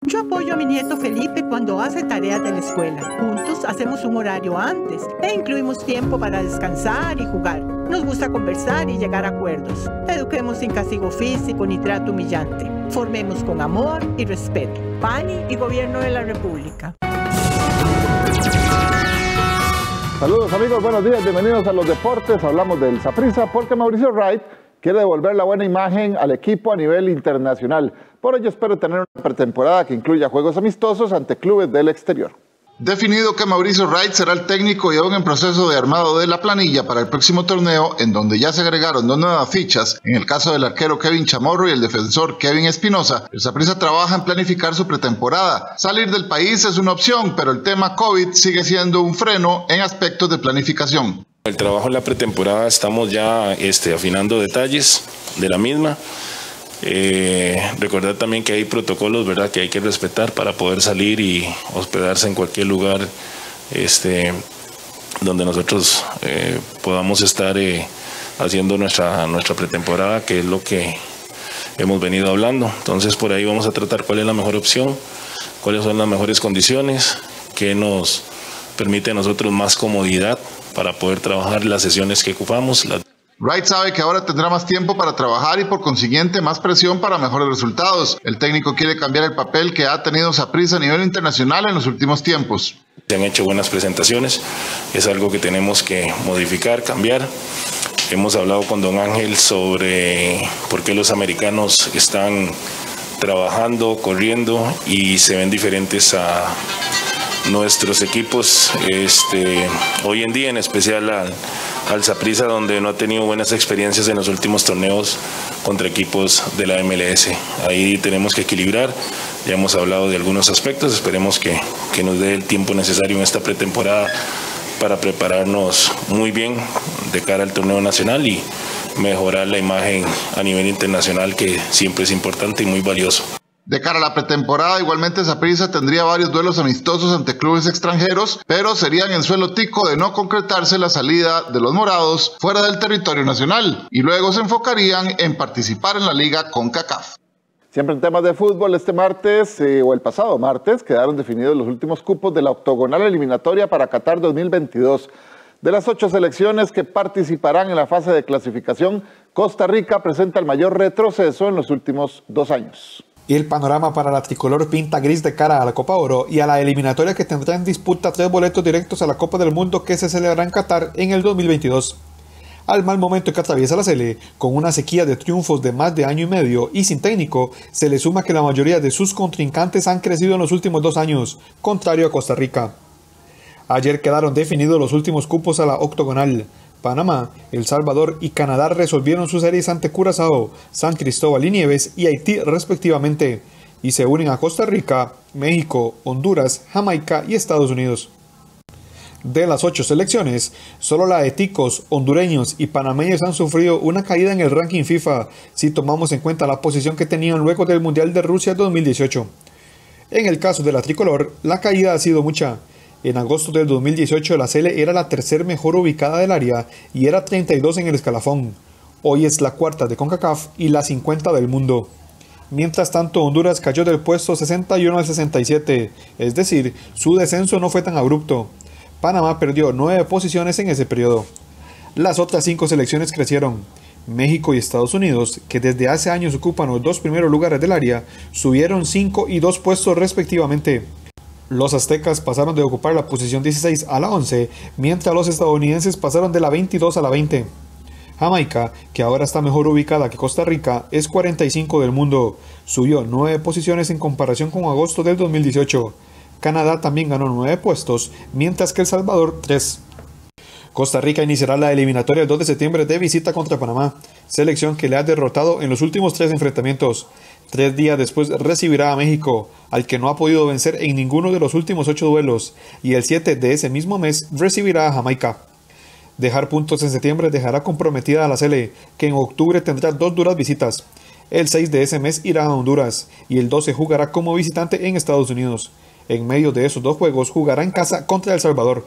Yo apoyo a mi nieto Felipe cuando hace tareas de la escuela. Juntos hacemos un horario antes e incluimos tiempo para descansar y jugar. Nos gusta conversar y llegar a acuerdos. Eduquemos sin castigo físico ni trato humillante. Formemos con amor y respeto. PANI y Gobierno de la República. Saludos amigos, buenos días, bienvenidos a los deportes. Hablamos del Saprissa porque Mauricio Wright quiere devolver la buena imagen al equipo a nivel internacional. Por ello espero tener una pretemporada que incluya juegos amistosos ante clubes del exterior. Definido que Mauricio Wright será el técnico y aún en proceso de armado de la planilla para el próximo torneo, en donde ya se agregaron 2 nuevas fichas, en el caso del arquero Kevin Chamorro y el defensor Kevin Espinosa, el Saprissa trabaja en planificar su pretemporada. Salir del país es una opción, pero el tema COVID sigue siendo un freno en aspectos de planificación. El trabajo en la pretemporada estamos ya afinando detalles de la misma. Recordar también que hay protocolos, ¿verdad?, que hay que respetar para poder salir y hospedarse en cualquier lugar donde nosotros podamos estar haciendo nuestra pretemporada, que es lo que hemos venido hablando. Entonces por ahí vamos a tratar cuál es la mejor opción, cuáles son las mejores condiciones que nos permite a nosotros más comodidad para poder trabajar las sesiones que ocupamos. Wright sabe que ahora tendrá más tiempo para trabajar y por consiguiente más presión para mejores resultados. El técnico quiere cambiar el papel que ha tenido Saprissa a nivel internacional en los últimos tiempos. Se han hecho buenas presentaciones, es algo que tenemos que modificar, cambiar. Hemos hablado con don Ángel sobre por qué los americanos están trabajando, corriendo y se ven diferentes a nuestros equipos hoy en día, en especial al Saprissa, donde no ha tenido buenas experiencias en los últimos torneos contra equipos de la MLS. Ahí tenemos que equilibrar, ya hemos hablado de algunos aspectos, esperemos que nos dé el tiempo necesario en esta pretemporada para prepararnos muy bien de cara al torneo nacional y mejorar la imagen a nivel internacional, que siempre es importante y muy valioso. De cara a la pretemporada, igualmente Saprissa tendría varios duelos amistosos ante clubes extranjeros, pero serían en suelo tico de no concretarse la salida de los morados fuera del territorio nacional, y luego se enfocarían en participar en la liga CONCACAF. Siempre en temas de fútbol, este martes o el pasado martes quedaron definidos los últimos cupos de la octogonal eliminatoria para Qatar 2022. De las 8 selecciones que participarán en la fase de clasificación, Costa Rica presenta el mayor retroceso en los últimos 2 años. Y el panorama para la tricolor pinta gris de cara a la Copa Oro y a la eliminatoria que tendrá en disputa 3 boletos directos a la Copa del Mundo que se celebrará en Qatar en el 2022. Al mal momento que atraviesa la Sele, con una sequía de triunfos de más de año y medio y sin técnico, se le suma que la mayoría de sus contrincantes han crecido en los últimos 2 años, contrario a Costa Rica. Ayer quedaron definidos los últimos cupos a la octogonal. Panamá, El Salvador y Canadá resolvieron sus series ante Curazao, San Cristóbal y Nieves y Haití respectivamente, y se unen a Costa Rica, México, Honduras, Jamaica y Estados Unidos. De las 8 selecciones, solo la de ticos, hondureños y panameños han sufrido una caída en el ranking FIFA, si tomamos en cuenta la posición que tenían luego del Mundial de Rusia 2018. En el caso de la tricolor, la caída ha sido mucha. En agosto del 2018 la Sele era la tercer mejor ubicada del área y era 32 en el escalafón. Hoy es la cuarta de CONCACAF y la 50 del mundo. Mientras tanto, Honduras cayó del puesto 61 al 67, es decir, su descenso no fue tan abrupto. Panamá perdió 9 posiciones en ese periodo. Las otras 5 selecciones crecieron. México y Estados Unidos, que desde hace años ocupan los 2 primeros lugares del área, subieron 5 y 2 puestos respectivamente. Los aztecas pasaron de ocupar la posición 16 a la 11, mientras los estadounidenses pasaron de la 22 a la 20. Jamaica, que ahora está mejor ubicada que Costa Rica, es 45 del mundo, subió 9 posiciones en comparación con agosto del 2018. Canadá también ganó 9 puestos, mientras que El Salvador 3. Costa Rica iniciará la eliminatoria el 2 de septiembre de visita contra Panamá, selección que le ha derrotado en los últimos 3 enfrentamientos. 3 días después recibirá a México, al que no ha podido vencer en ninguno de los últimos 8 duelos, y el 7 de ese mismo mes recibirá a Jamaica. Dejar puntos en septiembre dejará comprometida a la Sele, que en octubre tendrá 2 duras visitas. El 6 de ese mes irá a Honduras, y el 12 jugará como visitante en Estados Unidos. En medio de esos 2 juegos jugará en casa contra El Salvador.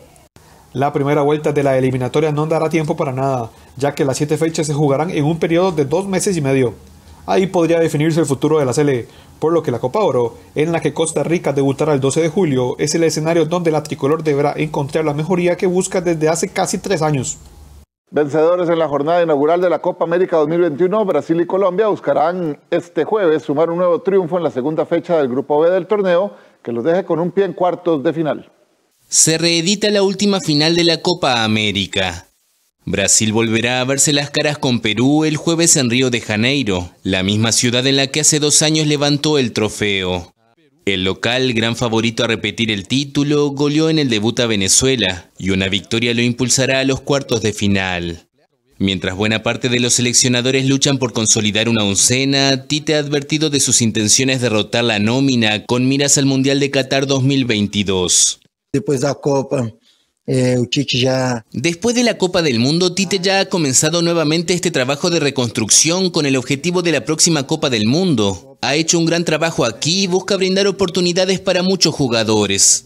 La primera vuelta de la eliminatoria no dará tiempo para nada, ya que las 7 fechas se jugarán en un periodo de 2 meses y medio. Ahí podría definirse el futuro de la Sele, por lo que la Copa Oro, en la que Costa Rica debutará el 12 de julio, es el escenario donde la tricolor deberá encontrar la mejoría que busca desde hace casi 3 años. Vencedores en la jornada inaugural de la Copa América 2021, Brasil y Colombia buscarán este jueves sumar un nuevo triunfo en la segunda fecha del Grupo B del torneo, que los deje con un pie en cuartos de final. Se reedita la última final de la Copa América. Brasil volverá a verse las caras con Perú el jueves en Río de Janeiro, la misma ciudad en la que hace 2 años levantó el trofeo. El local, gran favorito a repetir el título, goleó en el debut a Venezuela y una victoria lo impulsará a los cuartos de final. Mientras buena parte de los seleccionadores luchan por consolidar una oncena, Tite ha advertido de sus intenciones de rotar la nómina con miras al Mundial de Qatar 2022. Después de la Copa del Mundo, Tite ya ha comenzado nuevamente este trabajo de reconstrucción con el objetivo de la próxima Copa del Mundo. Ha hecho un gran trabajo aquí y busca brindar oportunidades para muchos jugadores.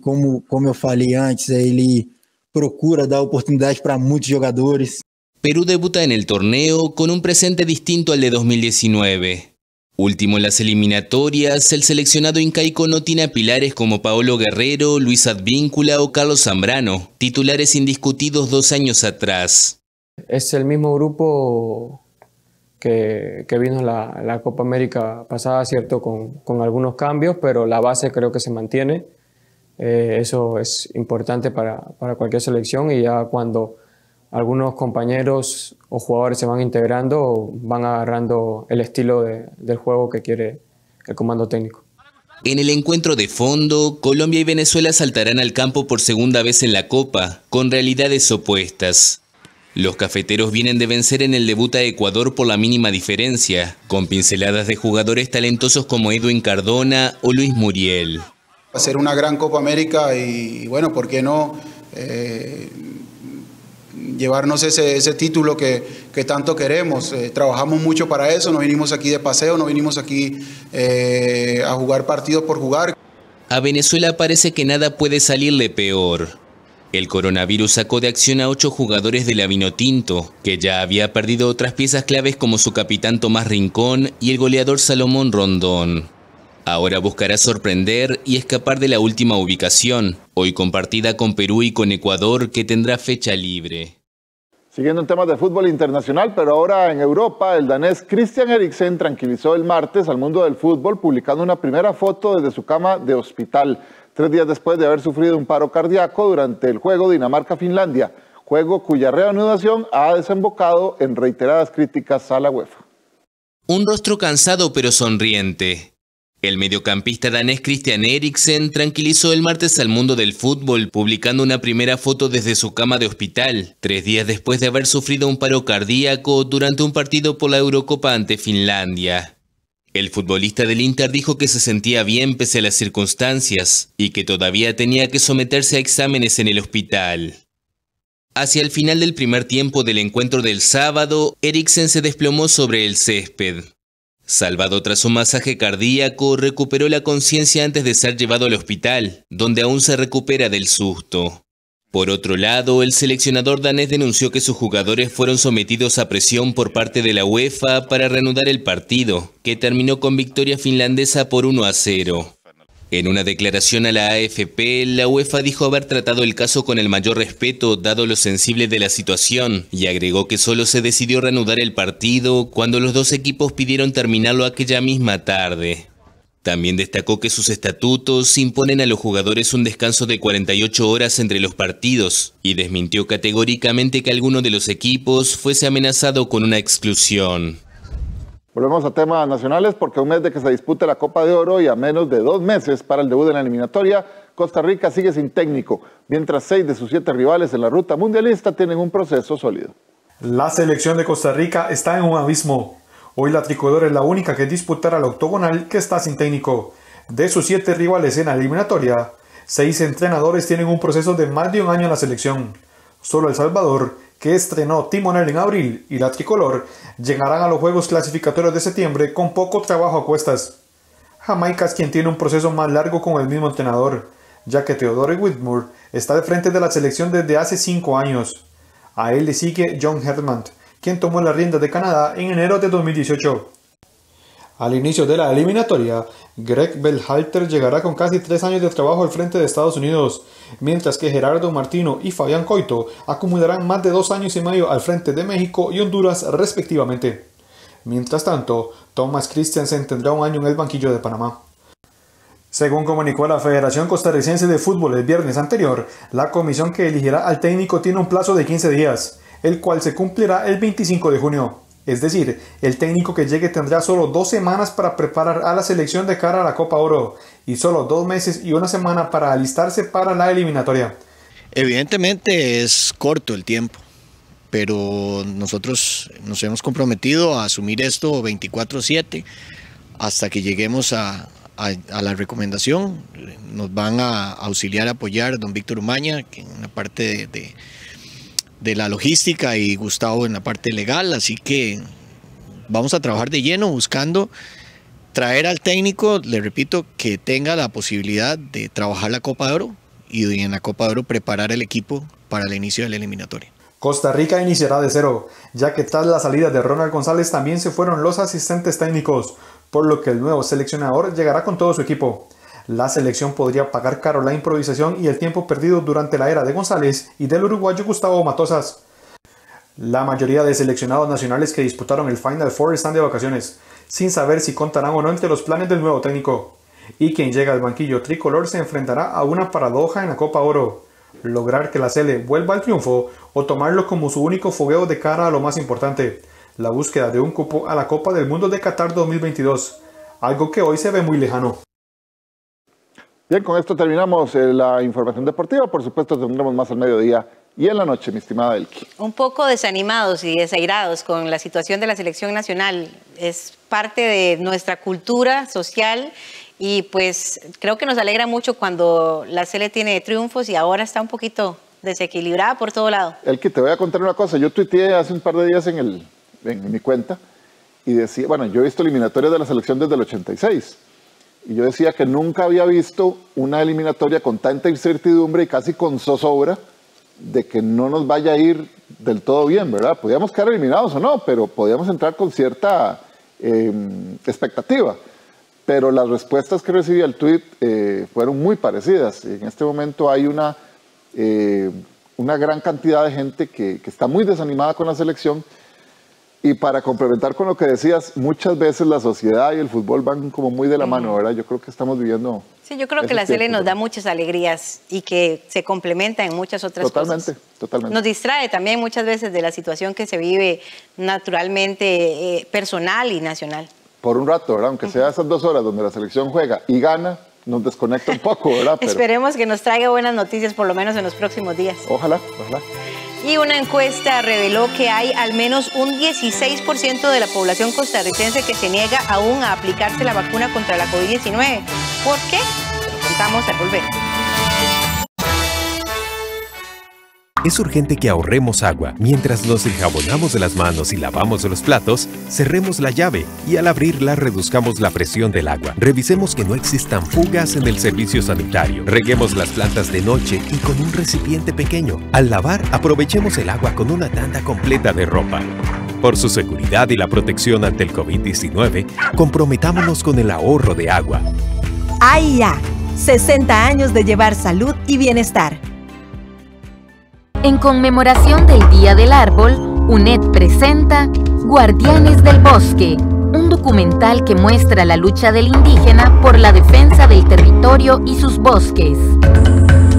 Como eu falei antes, ele procura dar oportunidades para muchos jugadores. Perú debuta en el torneo con un presente distinto al de 2019. Último en las eliminatorias, el seleccionado incaico no tiene a pilares como Paolo Guerrero, Luis Advíncula o Carlos Zambrano, titulares indiscutidos 2 años atrás. Es el mismo grupo que vino en la Copa América pasada, cierto, con algunos cambios, pero la base creo que se mantiene. Eso es importante para cualquier selección, y ya cuando algunos compañeros o jugadores se van integrando, van agarrando el estilo del juego que quiere el comando técnico. En el encuentro de fondo, Colombia y Venezuela saltarán al campo por segunda vez en la Copa, con realidades opuestas. Los cafeteros vienen de vencer en el debut a Ecuador por la mínima diferencia, con pinceladas de jugadores talentosos como Edwin Cardona o Luis Muriel. Va a ser una gran Copa América y bueno, ¿por qué no llevarnos ese título que tanto queremos? Trabajamos mucho para eso, no vinimos aquí de paseo, no vinimos aquí a jugar partidos por jugar. A Venezuela parece que nada puede salirle peor. El coronavirus sacó de acción a 8 jugadores de la Vinotinto, que ya había perdido otras piezas claves como su capitán Tomás Rincón y el goleador Salomón Rondón. Ahora buscará sorprender y escapar de la última ubicación, hoy compartida con Perú y con Ecuador, que tendrá fecha libre. Siguiendo en temas de fútbol internacional, pero ahora en Europa, el danés Christian Eriksen tranquilizó el martes al mundo del fútbol publicando una primera foto desde su cama de hospital, 3 días después de haber sufrido un paro cardíaco durante el juego Dinamarca-Finlandia, juego cuya reanudación ha desembocado en reiteradas críticas a la UEFA. Un rostro cansado pero sonriente. El mediocampista danés Christian Eriksen tranquilizó el martes al mundo del fútbol publicando una primera foto desde su cama de hospital, 3 días después de haber sufrido un paro cardíaco durante un partido por la Eurocopa ante Finlandia. El futbolista del Inter dijo que se sentía bien pese a las circunstancias y que todavía tenía que someterse a exámenes en el hospital. Hacia el final del primer tiempo del encuentro del sábado, Eriksen se desplomó sobre el césped. Salvado tras un masaje cardíaco, recuperó la conciencia antes de ser llevado al hospital, donde aún se recupera del susto. Por otro lado, el seleccionador danés denunció que sus jugadores fueron sometidos a presión por parte de la UEFA para reanudar el partido, que terminó con victoria finlandesa por 1-0. En una declaración a la AFP, la UEFA dijo haber tratado el caso con el mayor respeto dado lo sensible de la situación y agregó que solo se decidió reanudar el partido cuando los 2 equipos pidieron terminarlo aquella misma tarde. También destacó que sus estatutos imponen a los jugadores un descanso de 48 horas entre los partidos y desmintió categóricamente que alguno de los equipos fuese amenazado con una exclusión. Volvemos a temas nacionales porque a un mes de que se dispute la Copa de Oro y a menos de 2 meses para el debut en la eliminatoria, Costa Rica sigue sin técnico, mientras 6 de sus 7 rivales en la ruta mundialista tienen un proceso sólido. La selección de Costa Rica está en un abismo. Hoy la tricolor es la única que disputará la octogonal que está sin técnico. De sus 7 rivales en la eliminatoria, 6 entrenadores tienen un proceso de más de un año en la selección. Solo El Salvador, que estrenó timonel en abril, y la tricolor llegarán a los juegos clasificatorios de septiembre con poco trabajo a cuestas. Jamaica es quien tiene un proceso más largo con el mismo entrenador, ya que Theodore Whitmore está de frente de la selección desde hace 5 años. A él le sigue John Herdman, quien tomó las riendas de Canadá en enero de 2018. Al inicio de la eliminatoria, Greg Berhalter llegará con casi 3 años de trabajo al frente de Estados Unidos, mientras que Gerardo Martino y Fabián Coito acumularán más de 2 años y medio al frente de México y Honduras respectivamente. Mientras tanto, Thomas Christiansen tendrá un año en el banquillo de Panamá. Según comunicó la Federación Costarricense de Fútbol el viernes anterior, la comisión que elegirá al técnico tiene un plazo de 15 días, el cual se cumplirá el 25 de junio. Es decir, el técnico que llegue tendrá solo 2 semanas para preparar a la selección de cara a la Copa Oro y solo 2 meses y 1 semana para alistarse para la eliminatoria. Evidentemente es corto el tiempo, pero nosotros nos hemos comprometido a asumir esto 24/7 hasta que lleguemos a la recomendación. Nos van a auxiliar, a apoyar don Víctor Umaña en la parte de la logística y Gustavo en la parte legal, así que vamos a trabajar de lleno buscando traer al técnico, le repito, que tenga la posibilidad de trabajar la Copa de Oro y en la Copa de Oro preparar el equipo para el inicio de la eliminatoria. Costa Rica iniciará de cero, ya que tras la salida de Ronald González también se fueron los asistentes técnicos, por lo que el nuevo seleccionador llegará con todo su equipo. La selección podría pagar caro la improvisación y el tiempo perdido durante la era de González y del uruguayo Gustavo Matosas. La mayoría de seleccionados nacionales que disputaron el Final Four están de vacaciones, sin saber si contarán o no entre los planes del nuevo técnico. Y quien llega al banquillo tricolor se enfrentará a una paradoja en la Copa Oro: lograr que la Sele vuelva al triunfo o tomarlo como su único fogueo de cara a lo más importante, la búsqueda de un cupo a la Copa del Mundo de Qatar 2022, algo que hoy se ve muy lejano. Bien, con esto terminamos la información deportiva. Por supuesto tendremos más al mediodía y en la noche, mi estimada Elki. Un poco desanimados y desairados con la situación de la selección nacional. Es parte de nuestra cultura social y pues creo que nos alegra mucho cuando la Sele tiene triunfos y ahora está un poquito desequilibrada por todo lado. Elki, te voy a contar una cosa. Yo tuiteé hace un par de días en mi cuenta y decía, bueno, yo he visto eliminatorias de la selección desde el 86. Y yo decía que nunca había visto una eliminatoria con tanta incertidumbre y casi con zozobra de que no nos vaya a ir del todo bien, ¿verdad? Podíamos quedar eliminados o no, pero podíamos entrar con cierta expectativa. Pero las respuestas que recibí al tuit fueron muy parecidas. En este momento hay una gran cantidad de gente que está muy desanimada con la selección. Y para complementar con lo que decías, muchas veces la sociedad y el fútbol van como muy de la mano, ¿verdad? Yo creo que estamos viviendo... Sí, yo creo que la Sele nos da muchas alegrías y que se complementa en muchas otras cosas. Totalmente. Nos distrae también muchas veces de la situación que se vive naturalmente personal y nacional. Por un rato, ¿verdad? Aunque sea esas 2 horas donde la selección juega y gana, nos desconecta un poco, ¿verdad? Pero... Esperemos que nos traiga buenas noticias por lo menos en los próximos días. Ojalá, ojalá. Y una encuesta reveló que hay al menos un 16% de la población costarricense que se niega aún a aplicarse la vacuna contra la COVID-19. ¿Por qué? Lo contamos al volver. Es urgente que ahorremos agua. Mientras nos enjabonamos de las manos y lavamos los platos, cerremos la llave y al abrirla reduzcamos la presión del agua. Revisemos que no existan fugas en el servicio sanitario. Reguemos las plantas de noche y con un recipiente pequeño. Al lavar, aprovechemos el agua con una tanda completa de ropa. Por su seguridad y la protección ante el COVID-19, comprometámonos con el ahorro de agua. AIA, 60 años de llevar salud y bienestar. En conmemoración del Día del Árbol, UNED presenta Guardianes del Bosque, un documental que muestra la lucha del indígena por la defensa del territorio y sus bosques.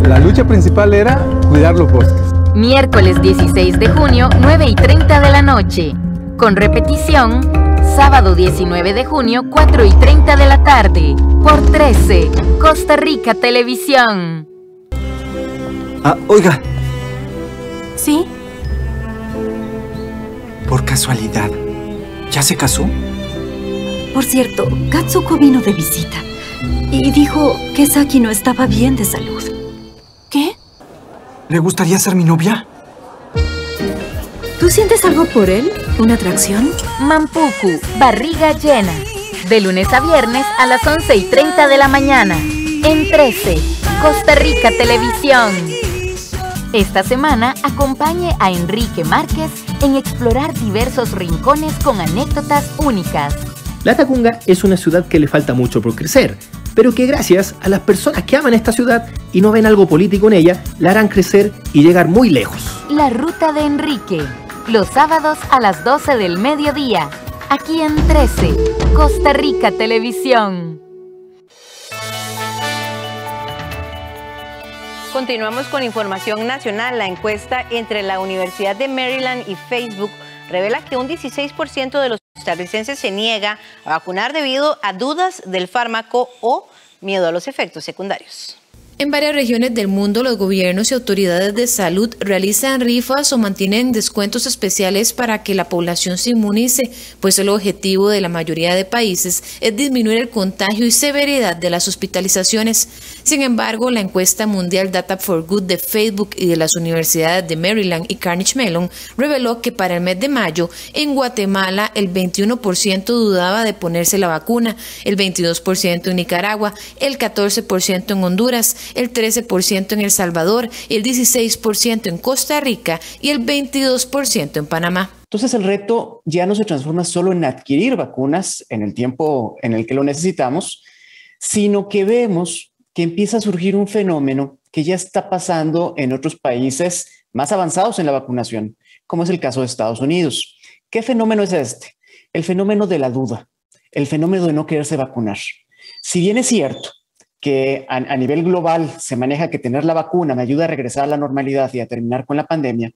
La lucha principal era cuidar los bosques. Miércoles 16 de junio, 9:30 de la noche. Con repetición, sábado 19 de junio, 4:30 de la tarde. Por 13, Costa Rica Televisión. Oiga. ¿Sí? Por casualidad, ¿ya se casó? Por cierto, Katsuko vino de visita y dijo que Saki no estaba bien de salud. ¿Qué? ¿Le gustaría ser mi novia? ¿Tú sientes algo por él? ¿Una atracción? Mampuku, barriga llena. De lunes a viernes a las 11:30 de la mañana. En 13, Costa Rica Televisión. Esta semana acompañe a Enrique Márquez en explorar diversos rincones con anécdotas únicas. Latacunga es una ciudad que le falta mucho por crecer, pero que gracias a las personas que aman esta ciudad y no ven algo político en ella, la harán crecer y llegar muy lejos. La Ruta de Enrique, los sábados a las 12 del mediodía, aquí en 13, Costa Rica Televisión. Continuamos con información nacional. La encuesta entre la Universidad de Maryland y Facebook revela que un 16% de los costarricenses se niega a vacunar debido a dudas del fármaco o miedo a los efectos secundarios. En varias regiones del mundo, los gobiernos y autoridades de salud realizan rifas o mantienen descuentos especiales para que la población se inmunice, pues el objetivo de la mayoría de países es disminuir el contagio y severidad de las hospitalizaciones. Sin embargo, la encuesta mundial Data for Good de Facebook y de las universidades de Maryland y Carnegie Mellon reveló que para el mes de mayo, en Guatemala, el 21% dudaba de ponerse la vacuna, el 22% en Nicaragua, el 14% en Honduras, el 13% en El Salvador, el 16% en Costa Rica y el 22% en Panamá. Entonces el reto ya no se transforma solo en adquirir vacunas en el tiempo en el que lo necesitamos, sino que vemos que empieza a surgir un fenómeno que ya está pasando en otros países más avanzados en la vacunación, como es el caso de Estados Unidos. ¿Qué fenómeno es este? El fenómeno de la duda, el fenómeno de no quererse vacunar. Si bien es cierto que a nivel global se maneja que tener la vacuna me ayuda a regresar a la normalidad y a terminar con la pandemia,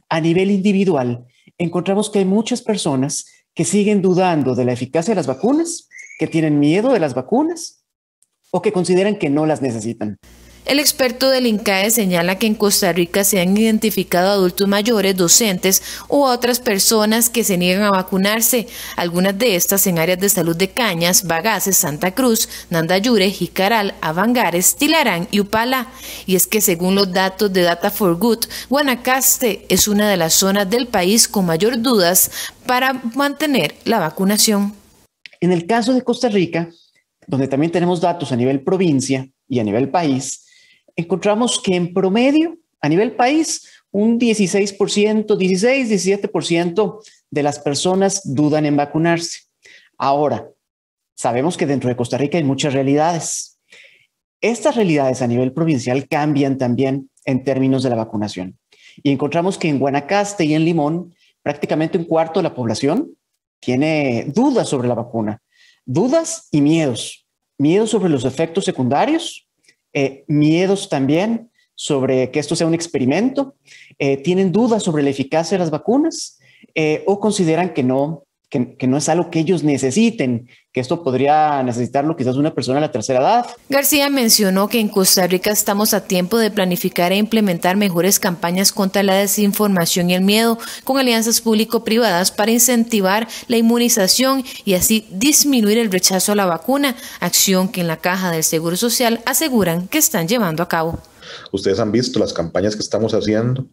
a nivel individual encontramos que hay muchas personas que siguen dudando de la eficacia de las vacunas, que tienen miedo de las vacunas o que consideran que no las necesitan. El experto del INCAE señala que en Costa Rica se han identificado adultos mayores, docentes u otras personas que se niegan a vacunarse, algunas de estas en áreas de salud de Cañas, Bagaces, Santa Cruz, Nandayure, Jicaral, Avangares, Tilarán y Upala. Y es que según los datos de Data for Good, Guanacaste es una de las zonas del país con mayor dudas para mantener la vacunación. En el caso de Costa Rica, donde también tenemos datos a nivel provincia y a nivel país, encontramos que en promedio, a nivel país, un 16%, 17% de las personas dudan en vacunarse. Ahora, sabemos que dentro de Costa Rica hay muchas realidades. Estas realidades a nivel provincial cambian también en términos de la vacunación. Y encontramos que en Guanacaste y en Limón, prácticamente un cuarto de la población tiene dudas sobre la vacuna. Dudas y miedos. Miedos sobre los efectos secundarios, miedos también sobre que esto sea un experimento, tienen dudas sobre la eficacia de las vacunas o consideran que no es algo que ellos necesiten, que esto podría necesitarlo quizás una persona de la tercera edad. García mencionó que en Costa Rica estamos a tiempo de planificar e implementar mejores campañas contra la desinformación y el miedo, con alianzas público-privadas para incentivar la inmunización y así disminuir el rechazo a la vacuna, acción que en la Caja del Seguro Social aseguran que están llevando a cabo. Ustedes han visto las campañas que estamos haciendo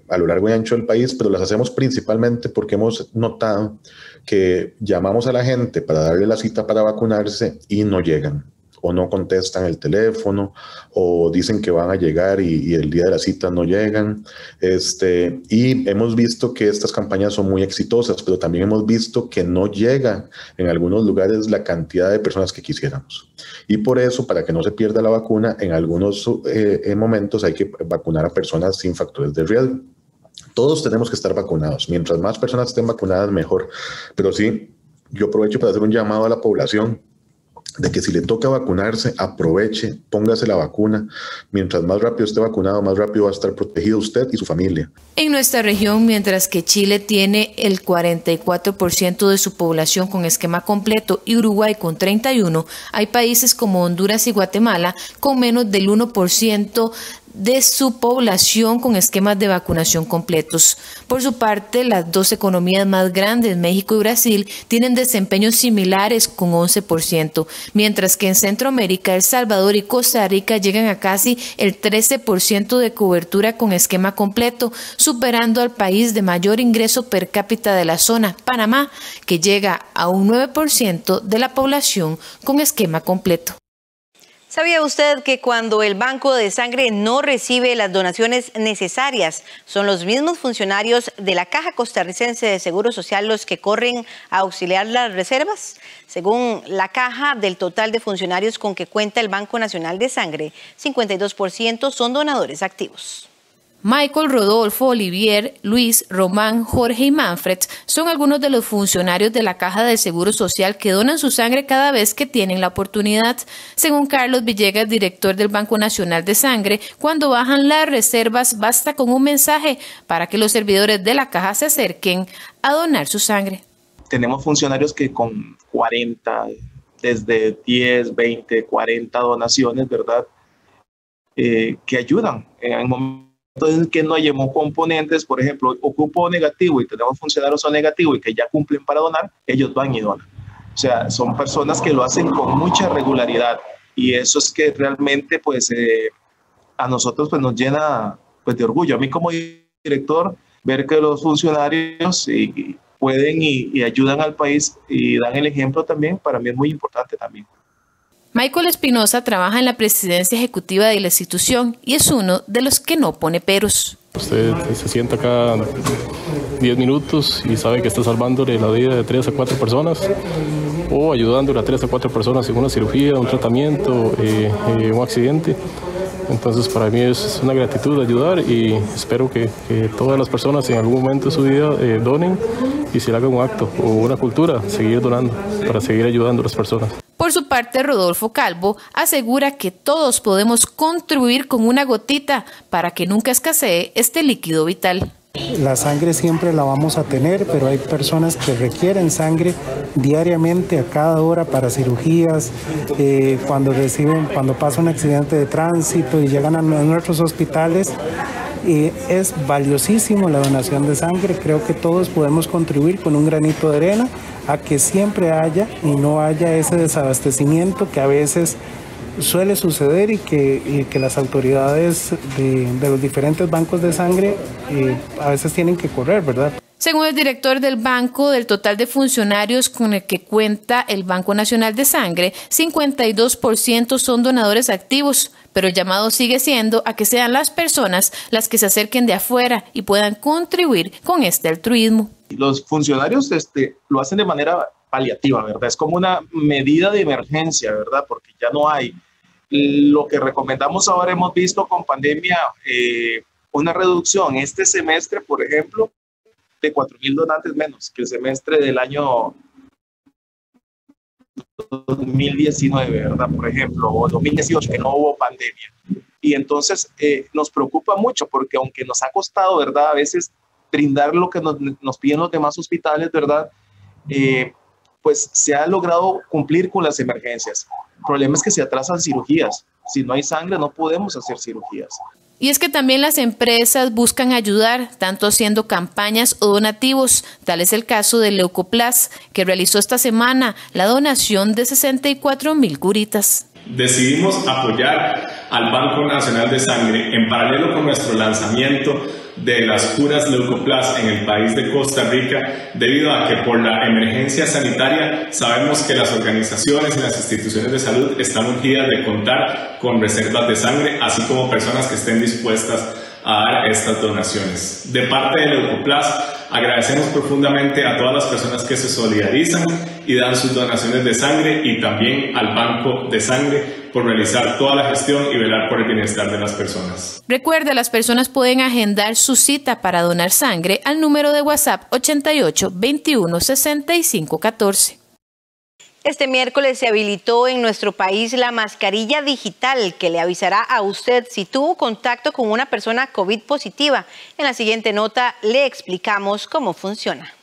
a lo largo y ancho del país, pero las hacemos principalmente porque hemos notado que llamamos a la gente para darle la cita para vacunarse y no llegan, o no contestan el teléfono, o dicen que van a llegar y el día de la cita no llegan. Y hemos visto que estas campañas son muy exitosas, pero también hemos visto que no llega en algunos lugares la cantidad de personas que quisiéramos. Y por eso, para que no se pierda la vacuna, en algunos momentos hay que vacunar a personas sin factores de riesgo. Todos tenemos que estar vacunados. Mientras más personas estén vacunadas, mejor. Pero sí, yo aprovecho para hacer un llamado a la población de que si le toca vacunarse, aproveche, póngase la vacuna. Mientras más rápido esté vacunado, más rápido va a estar protegido usted y su familia. En nuestra región, mientras que Chile tiene el 44% de su población con esquema completo y Uruguay con 31%, hay países como Honduras y Guatemala con menos del 1% de su población con esquemas de vacunación completos. Por su parte, las dos economías más grandes, México y Brasil, tienen desempeños similares con 11%, mientras que en Centroamérica, El Salvador y Costa Rica llegan a casi el 13% de cobertura con esquema completo, superando al país de mayor ingreso per cápita de la zona, Panamá, que llega a un 9% de la población con esquema completo. ¿Sabía usted que cuando el banco de sangre no recibe las donaciones necesarias, son los mismos funcionarios de la Caja Costarricense de Seguro Social los que corren a auxiliar las reservas? Según la Caja, del total de funcionarios con que cuenta el Banco Nacional de Sangre, 52% son donadores activos. Michael, Rodolfo, Olivier, Luis, Román, Jorge y Manfred son algunos de los funcionarios de la Caja de Seguro Social que donan su sangre cada vez que tienen la oportunidad. Según Carlos Villegas, director del Banco Nacional de Sangre, cuando bajan las reservas basta con un mensaje para que los servidores de la caja se acerquen a donar su sangre. Tenemos funcionarios que con 40, desde 10, 20, 40 donaciones, ¿verdad? Que ayudan en momentos en que no hay componentes, por ejemplo, ocupo negativo y tenemos funcionarios O negativo y que ya cumplen para donar, ellos van y donan. O sea, son personas que lo hacen con mucha regularidad y eso es que realmente pues a nosotros pues nos llena pues de orgullo. A mí como director, ver que los funcionarios pueden y ayudan al país y dan el ejemplo también, para mí es muy importante también. Michael Espinosa trabaja en la presidencia ejecutiva de la institución y es uno de los que no pone peros. Usted se sienta cada 10 minutos y sabe que está salvándole la vida de 3 a 4 personas o ayudándole a 3 a 4 personas en una cirugía, un tratamiento, un accidente. Entonces para mí es una gratitud ayudar y espero que todas las personas en algún momento de su vida donen y se haga un acto o una cultura, seguir donando para seguir ayudando a las personas. Por su parte, Rodolfo Calvo asegura que todos podemos contribuir con una gotita para que nunca escasee este líquido vital. La sangre siempre la vamos a tener, pero hay personas que requieren sangre diariamente, a cada hora, para cirugías, cuando pasa un accidente de tránsito y llegan a nuestros hospitales. Es valiosísimo la donación de sangre. Creo que todos podemos contribuir con un granito de arena a que siempre haya y no haya ese desabastecimiento que a veces suele suceder y que las autoridades de los diferentes bancos de sangre a veces tienen que correr, ¿verdad? Según el director del banco, del total de funcionarios con el que cuenta el Banco Nacional de Sangre, 52% son donadores activos, pero el llamado sigue siendo a que sean las personas las que se acerquen de afuera y puedan contribuir con este altruismo. Los funcionarios lo hacen de manera paliativa, ¿verdad? Es como una medida de emergencia, ¿verdad? Porque ya no hay. Lo que recomendamos ahora, hemos visto con pandemia una reducción este semestre, por ejemplo, de 4.000 donantes menos que el semestre del año 2019, ¿verdad? Por ejemplo, o 2018, que no hubo pandemia. Y entonces nos preocupa mucho porque aunque nos ha costado, ¿verdad? A veces brindar lo que nos piden los demás hospitales, ¿verdad? Pues se ha logrado cumplir con las emergencias. El problema es que se atrasan cirugías. Si no hay sangre, no podemos hacer cirugías. Y es que también las empresas buscan ayudar, tanto haciendo campañas o donativos. Tal es el caso de Leucoplas, que realizó esta semana la donación de 64.000 curitas. Decidimos apoyar al Banco Nacional de Sangre en paralelo con nuestro lanzamiento de las curas Leucoplas en el país de Costa Rica, debido a que por la emergencia sanitaria sabemos que las organizaciones y las instituciones de salud están urgidas de contar con reservas de sangre, así como personas que estén dispuestas a dar estas donaciones. De parte de Leucoplas, agradecemos profundamente a todas las personas que se solidarizan y dan sus donaciones de sangre, y también al Banco de Sangre por realizar toda la gestión y velar por el bienestar de las personas. Recuerde, las personas pueden agendar su cita para donar sangre al número de WhatsApp 88 21 65 14. Este miércoles se habilitó en nuestro país la mascarilla digital que le avisará a usted si tuvo contacto con una persona COVID positiva. En la siguiente nota le explicamos cómo funciona.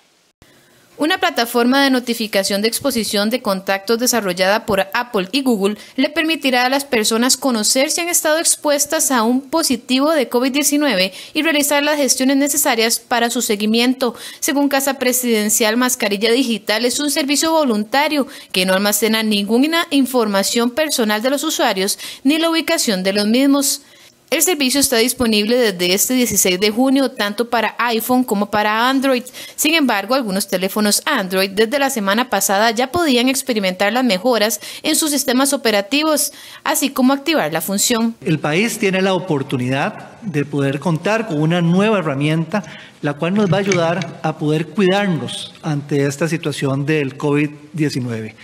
Una plataforma de notificación de exposición de contactos desarrollada por Apple y Google le permitirá a las personas conocer si han estado expuestas a un positivo de COVID-19 y realizar las gestiones necesarias para su seguimiento. Según Casa Presidencial, Mascarilla Digital es un servicio voluntario que no almacena ninguna información personal de los usuarios ni la ubicación de los mismos. El servicio está disponible desde este 16 de junio tanto para iPhone como para Android. Sin embargo, algunos teléfonos Android desde la semana pasada ya podían experimentar las mejoras en sus sistemas operativos, así como activar la función. El país tiene la oportunidad de poder contar con una nueva herramienta, la cual nos va a ayudar a poder cuidarnos ante esta situación del COVID-19.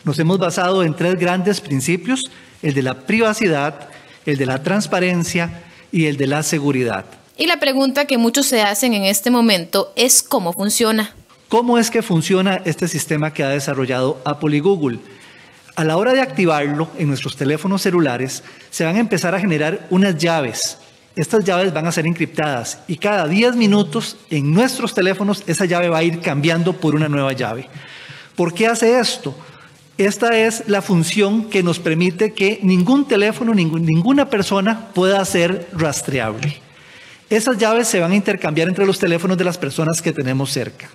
Nos hemos basado en 3 grandes principios: el de la privacidad, el de la transparencia y el de la seguridad. Y la pregunta que muchos se hacen en este momento es ¿cómo funciona? ¿Cómo es que funciona este sistema que ha desarrollado Apple y Google? A la hora de activarlo en nuestros teléfonos celulares, se van a empezar a generar unas llaves. Estas llaves van a ser encriptadas y cada 10 minutos en nuestros teléfonos esa llave va a ir cambiando por una nueva llave. ¿Por qué hace esto? Esta es la función que nos permite que ningún teléfono, ninguna persona pueda ser rastreable. Esas llaves se van a intercambiar entre los teléfonos de las personas que tenemos cerca.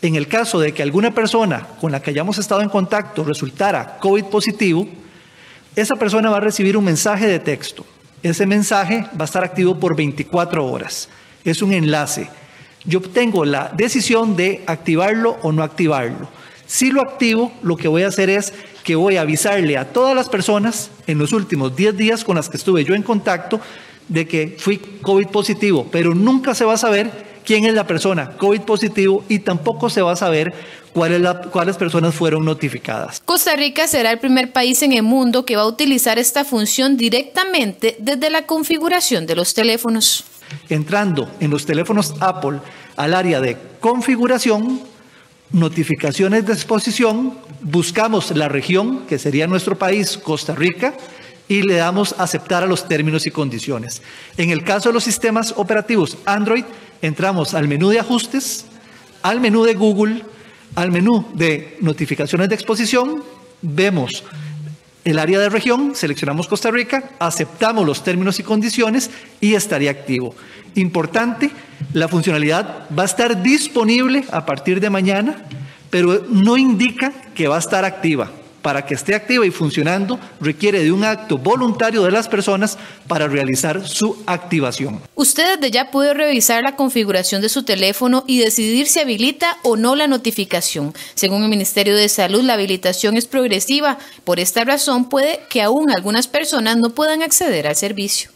En el caso de que alguna persona con la que hayamos estado en contacto resultara COVID positivo, esa persona va a recibir un mensaje de texto. Ese mensaje va a estar activo por 24 horas. Es un enlace. Yo tengo la decisión de activarlo o no activarlo. Si lo activo, lo que voy a hacer es que voy a avisarle a todas las personas en los últimos 10 días con las que estuve yo en contacto de que fui COVID positivo, pero nunca se va a saber quién es la persona COVID positivo y tampoco se va a saber cuáles personas fueron notificadas. Costa Rica será el primer país en el mundo que va a utilizar esta función directamente desde la configuración de los teléfonos. Entrando en los teléfonos Apple al área de configuración, notificaciones de exposición, buscamos la región, que sería nuestro país, Costa Rica, y le damos a aceptar a los términos y condiciones. En el caso de los sistemas operativos Android, entramos al menú de ajustes, al menú de Google, al menú de notificaciones de exposición, vemos el área de región, seleccionamos Costa Rica, aceptamos los términos y condiciones y estaría activo. Importante, la funcionalidad va a estar disponible a partir de mañana, pero no indica que va a estar activa. Para que esté activa y funcionando, requiere de un acto voluntario de las personas para realizar su activación. Usted desde ya puede revisar la configuración de su teléfono y decidir si habilita o no la notificación. Según el Ministerio de Salud, la habilitación es progresiva. Por esta razón, puede que aún algunas personas no puedan acceder al servicio.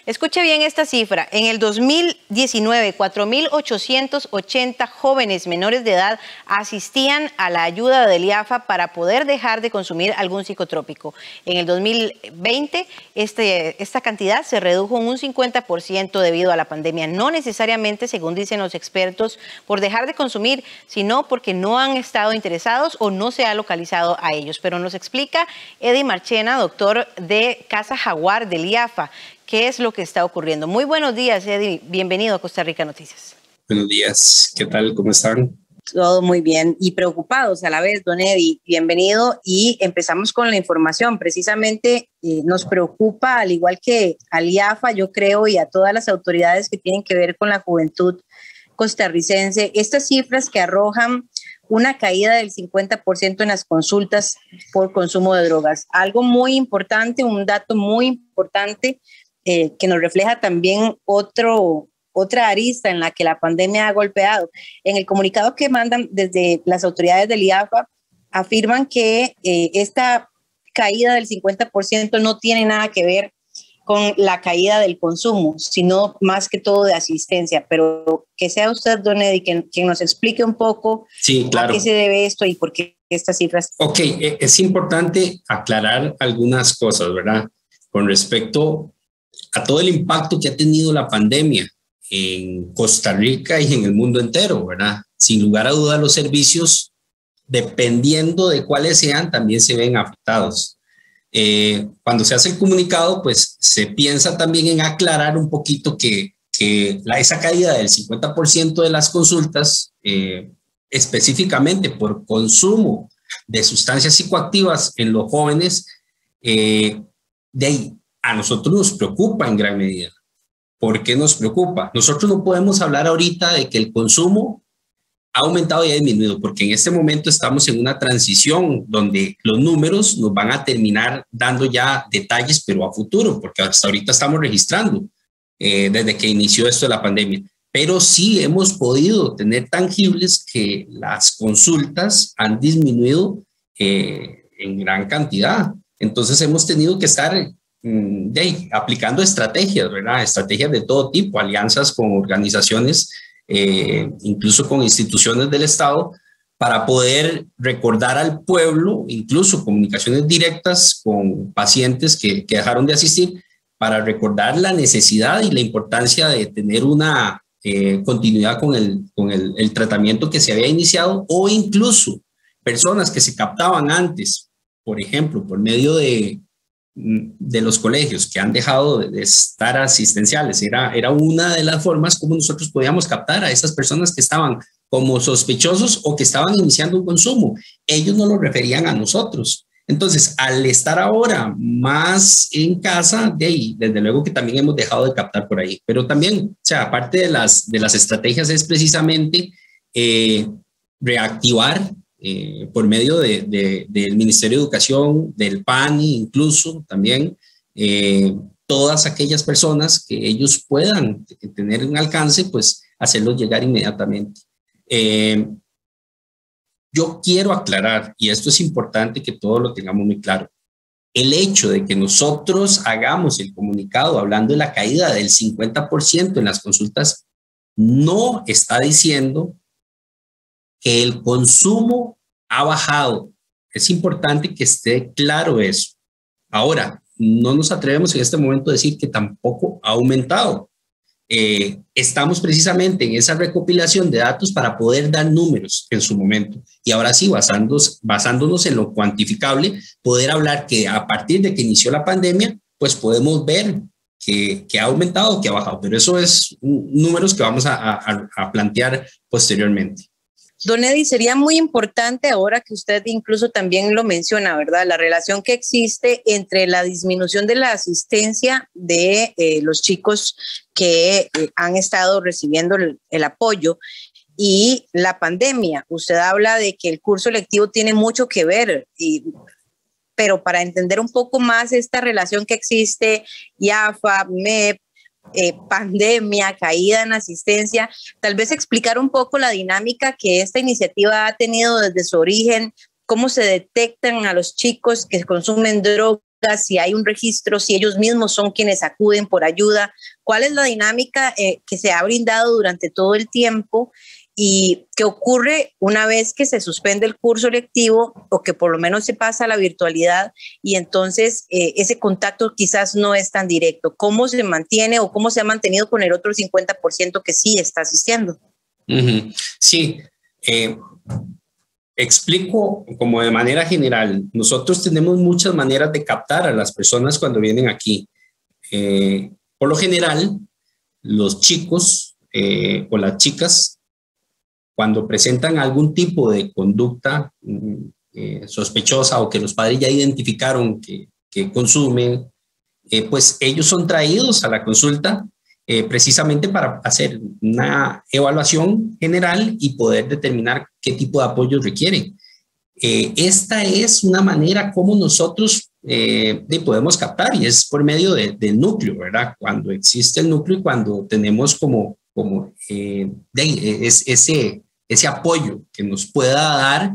Escuche bien esta cifra. En el 2019, 4.880 jóvenes menores de edad asistían a la ayuda del IAFA para poder dejar de consumir algún psicotrópico. En el 2020, esta cantidad se redujo un 50% debido a la pandemia. No necesariamente, según dicen los expertos, por dejar de consumir, sino porque no han estado interesados o no se ha localizado a ellos. Pero nos explica Eddie Marchena, doctor de Casa Jaguar del IAFA, ¿qué es lo que está ocurriendo? Muy buenos días, Eddie. Bienvenido a Costa Rica Noticias. Buenos días. ¿Qué tal? ¿Cómo están? Todo muy bien y preocupados a la vez, don Eddie. Bienvenido y empezamos con la información. Precisamente nos preocupa, al igual que al IAFA, yo creo, y a todas las autoridades que tienen que ver con la juventud costarricense, estas cifras que arrojan una caída del 50% en las consultas por consumo de drogas. Algo muy importante, un dato muy importante que nos refleja también otra arista en la que la pandemia ha golpeado. En el comunicado que mandan desde las autoridades del IAFA, afirman que esta caída del 50% no tiene nada que ver con la caída del consumo, sino más que todo de asistencia. Pero que sea usted, don Eddie, quien nos explique un poco a qué se debe esto y por qué estas cifras. Ok, es importante aclarar algunas cosas, ¿verdad? Con respecto a todo el impacto que ha tenido la pandemia en Costa Rica y en el mundo entero, ¿verdad? Sin lugar a dudas, los servicios, dependiendo de cuáles sean, también se ven afectados. Cuando se hace el comunicado, pues se piensa también en aclarar un poquito que esa caída del 50% de las consultas, específicamente por consumo de sustancias psicoactivas en los jóvenes, de ahí a nosotros nos preocupa en gran medida. ¿Por qué nos preocupa? Nosotros no podemos hablar ahorita de que el consumo ha aumentado y ha disminuido, porque en este momento estamos en una transición donde los números nos van a terminar dando ya detalles, pero a futuro, porque hasta ahorita estamos registrando desde que inició esto de la pandemia. Pero sí hemos podido tener tangibles que las consultas han disminuido en gran cantidad. Entonces hemos tenido que estar aplicando estrategias, ¿verdad? Estrategias de todo tipo, alianzas con organizaciones, incluso con instituciones del Estado, para poder recordar al pueblo, incluso comunicaciones directas con pacientes que dejaron de asistir, para recordar la necesidad y la importancia de tener una continuidad con el tratamiento que se había iniciado, o incluso personas que se captaban antes, por ejemplo, por medio de los colegios que han dejado de estar asistenciales. Era una de las formas como nosotros podíamos captar a esas personas que estaban como sospechosos o que estaban iniciando un consumo. Ellos no lo referían a nosotros. Entonces, al estar ahora más en casa, desde luego que también hemos dejado de captar por ahí. Pero también, o sea, aparte de las estrategias, es precisamente reactivar por medio del Ministerio de Educación, del PANI, incluso también todas aquellas personas que ellos puedan tener un alcance, pues hacerlos llegar inmediatamente. Yo quiero aclarar, y esto es importante que todos lo tengamos muy claro, el hecho de que nosotros hagamos el comunicado hablando de la caída del 50% en las consultas no está diciendo que el consumo ha bajado. Es importante que esté claro eso. Ahora, no nos atrevemos en este momento a decir que tampoco ha aumentado. Estamos precisamente en esa recopilación de datos para poder dar números en su momento. Y ahora sí, basándonos en lo cuantificable, poder hablar que a partir de que inició la pandemia, pues podemos ver que ha aumentado o que ha bajado. Pero eso es números que vamos a plantear posteriormente. Don Eddie, sería muy importante ahora que usted incluso también lo menciona, ¿verdad? La relación que existe entre la disminución de la asistencia de los chicos que han estado recibiendo el apoyo y la pandemia. Usted habla de que el curso lectivo tiene mucho que ver, pero para entender un poco más esta relación que existe, IAFA, MEP, pandemia, caída en asistencia, tal vez explicar un poco la dinámica que esta iniciativa ha tenido desde su origen, cómo se detectan a los chicos que consumen drogas, si hay un registro, si ellos mismos son quienes acuden por ayuda, cuál es la dinámica que se ha brindado durante todo el tiempo y qué ocurre una vez que se suspende el curso lectivo o que por lo menos se pasa a la virtualidad y entonces ese contacto quizás no es tan directo. ¿Cómo se mantiene o cómo se ha mantenido con el otro 50% que sí está asistiendo? Sí, explico como de manera general. Nosotros tenemos muchas maneras de captar a las personas cuando vienen aquí. Por lo general, los chicos o las chicas, cuando presentan algún tipo de conducta sospechosa o que los padres ya identificaron que consumen, pues ellos son traídos a la consulta precisamente para hacer una evaluación general y poder determinar qué tipo de apoyo requieren. Esta es una manera como nosotros podemos captar y es por medio del núcleo, ¿verdad? Cuando existe el núcleo y cuando tenemos como ese apoyo que nos pueda dar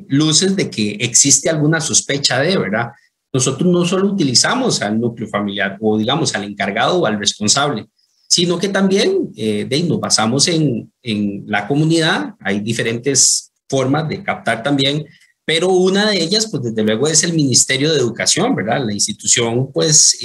luces de que existe alguna sospecha de, ¿verdad? Nosotros no solo utilizamos al núcleo familiar o digamos al encargado o al responsable, sino que también nos basamos en la comunidad. Hay diferentes formas de captar también, pero una de ellas, pues desde luego es el Ministerio de Educación, ¿verdad? La institución pues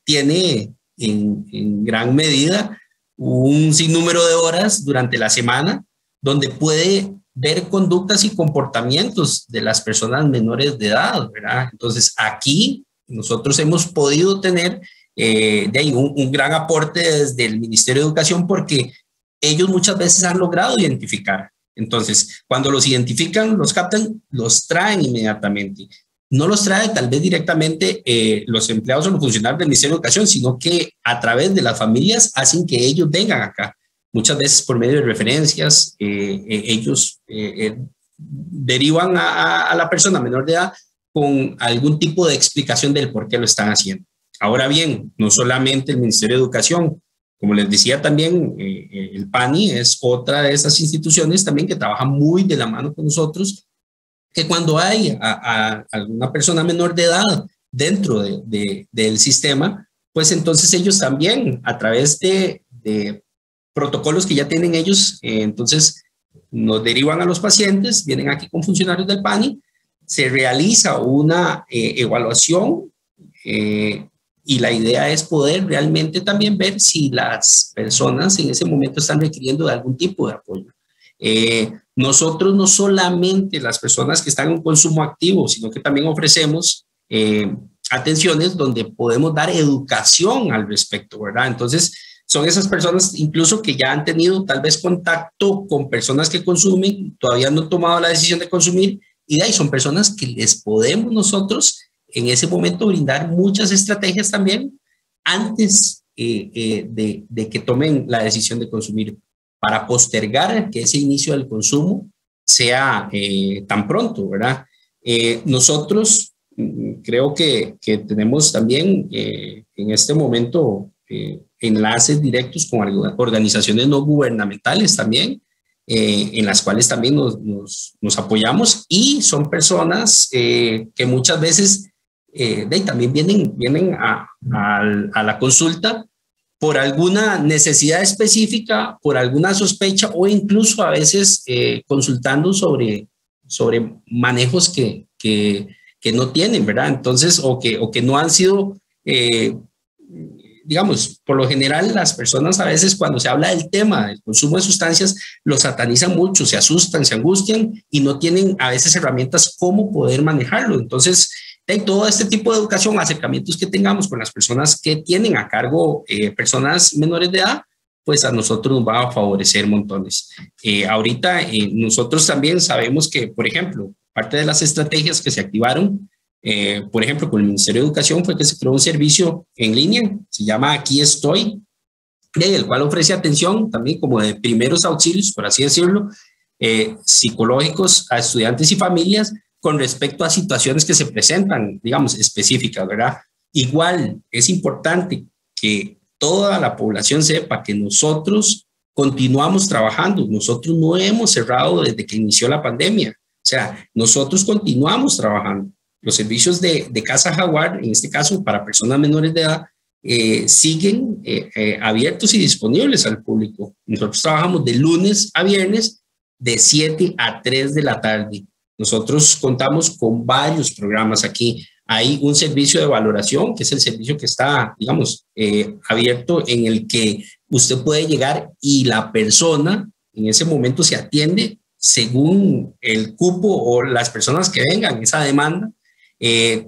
tiene en gran medida un sinnúmero de horas durante la semana donde puede ver conductas y comportamientos de las personas menores de edad, ¿verdad? Entonces, aquí nosotros hemos podido tener un gran aporte desde el Ministerio de Educación porque ellos muchas veces han logrado identificar. Entonces, cuando los identifican, los captan, los traen inmediatamente. No los trae tal vez directamente los empleados o los funcionarios del Ministerio de Educación, sino que a través de las familias hacen que ellos vengan acá. Muchas veces por medio de referencias, ellos derivan a la persona menor de edad con algún tipo de explicación del por qué lo están haciendo. Ahora bien, no solamente el Ministerio de Educación, como les decía también, el PANI es otra de esas instituciones también que trabaja muy de la mano con nosotros, que cuando hay a alguna persona menor de edad dentro del sistema, pues entonces ellos también a través de protocolos que ya tienen ellos, entonces nos derivan a los pacientes, vienen aquí con funcionarios del PANI, se realiza una evaluación y la idea es poder realmente también ver si las personas en ese momento están requiriendo de algún tipo de apoyo. Nosotros no solamente las personas que están en un consumo activo, sino que también ofrecemos atenciones donde podemos dar educación al respecto, ¿verdad? Entonces, son esas personas incluso que ya han tenido tal vez contacto con personas que consumen, todavía no han tomado la decisión de consumir, y de ahí son personas que les podemos nosotros en ese momento brindar muchas estrategias también antes de que tomen la decisión de consumir, para postergar que ese inicio del consumo sea tan pronto, ¿verdad? Nosotros creo que tenemos también en este momento enlaces directos con organizaciones no gubernamentales también, en las cuales también nos apoyamos, y son personas que muchas veces también vienen a la consulta por alguna necesidad específica, por alguna sospecha, o incluso a veces consultando sobre manejos que no tienen, ¿verdad? Entonces, o que no han sido, digamos, por lo general las personas a veces cuando se habla del tema del consumo de sustancias lo satanizan mucho, se asustan, se angustian y no tienen a veces herramientas cómo poder manejarlo. Entonces, todo este tipo de educación, acercamientos que tengamos con las personas que tienen a cargo personas menores de edad, pues a nosotros nos va a favorecer montones. Ahorita nosotros también sabemos que, por ejemplo, parte de las estrategias que se activaron, por ejemplo, con el Ministerio de Educación, fue que se creó un servicio en línea, se llama Aquí Estoy, el cual ofrece atención también como de primeros auxilios, por así decirlo, psicológicos a estudiantes y familias con respecto a situaciones que se presentan, digamos, específicas, ¿verdad? Igual es importante que toda la población sepa que nosotros continuamos trabajando, nosotros no hemos cerrado desde que inició la pandemia, o sea, nosotros continuamos trabajando. Los servicios de Casa Jaguar, en este caso para personas menores de edad, siguen abiertos y disponibles al público. Nosotros trabajamos de lunes a viernes de 7 a 3 de la tarde. Nosotros contamos con varios programas aquí. Hay un servicio de valoración, que es el servicio que está, digamos, abierto, en el que usted puede llegar y la persona en ese momento se atiende según el cupo o las personas que vengan, esa demanda.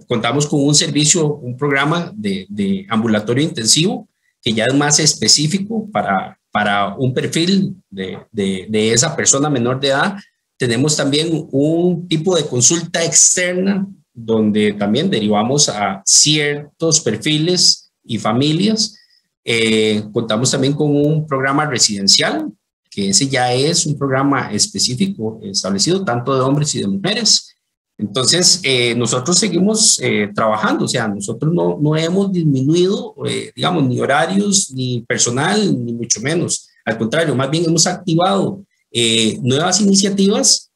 Contamos con un servicio, un programa de ambulatorio intensivo, que ya es más específico para un perfil de esa persona menor de edad. Tenemos también un tipo de consulta externa donde también derivamos a ciertos perfiles y familias. Contamos también con un programa residencial, que ese ya es un programa específico establecido tanto de hombres y de mujeres. Entonces, nosotros seguimos trabajando, o sea, nosotros no hemos disminuido, digamos, ni horarios, ni personal, ni mucho menos. Al contrario, más bien hemos activado nuevas iniciativas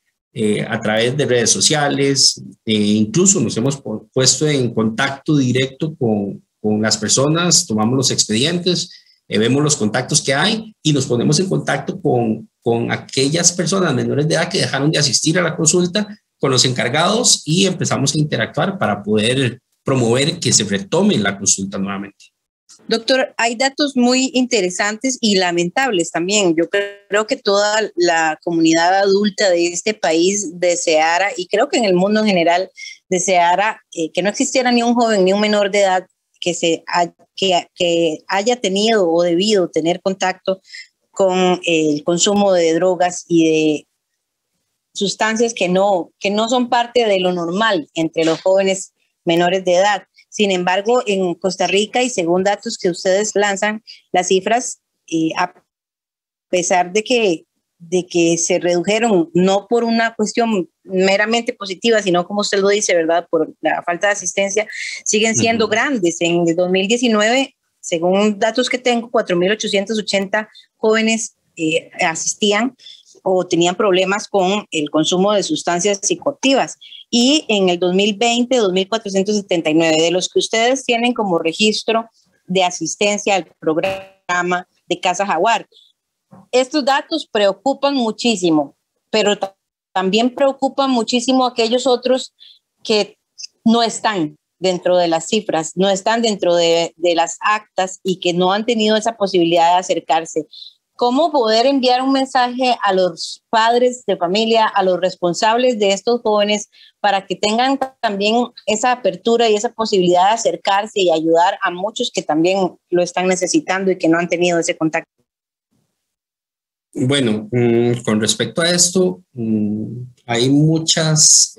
a través de redes sociales, incluso nos hemos puesto en contacto directo con las personas, tomamos los expedientes, vemos los contactos que hay y nos ponemos en contacto con aquellas personas menores de edad que dejaron de asistir a la consulta, con los encargados, y empezamos a interactuar para poder promover que se retome la consulta nuevamente. Doctor, hay datos muy interesantes y lamentables también. Yo creo que toda la comunidad adulta de este país deseara, y creo que en el mundo en general, deseara que no existiera ni un joven ni un menor de edad que haya tenido o debido tener contacto con el consumo de drogas y de sustancias que no son parte de lo normal entre los jóvenes menores de edad. Sin embargo, en Costa Rica, y según datos que ustedes lanzan, las cifras, a pesar de que se redujeron, no por una cuestión meramente positiva, sino como usted lo dice, ¿verdad?, por la falta de asistencia, siguen siendo grandes. En el 2019, según datos que tengo, 4.880 jóvenes asistían o tenían problemas con el consumo de sustancias psicoactivas. Y en el 2020, 2.479, de los que ustedes tienen como registro de asistencia al programa de Casa Jaguar. Estos datos preocupan muchísimo, pero también preocupan muchísimo aquellos otros que no están dentro de las cifras, no están dentro de las actas y que no han tenido esa posibilidad de acercarse. ¿Cómo poder enviar un mensaje a los padres de familia, a los responsables de estos jóvenes, para que tengan también esa apertura y esa posibilidad de acercarse y ayudar a muchos que también lo están necesitando y que no han tenido ese contacto? Bueno, con respecto a esto, hay muchas,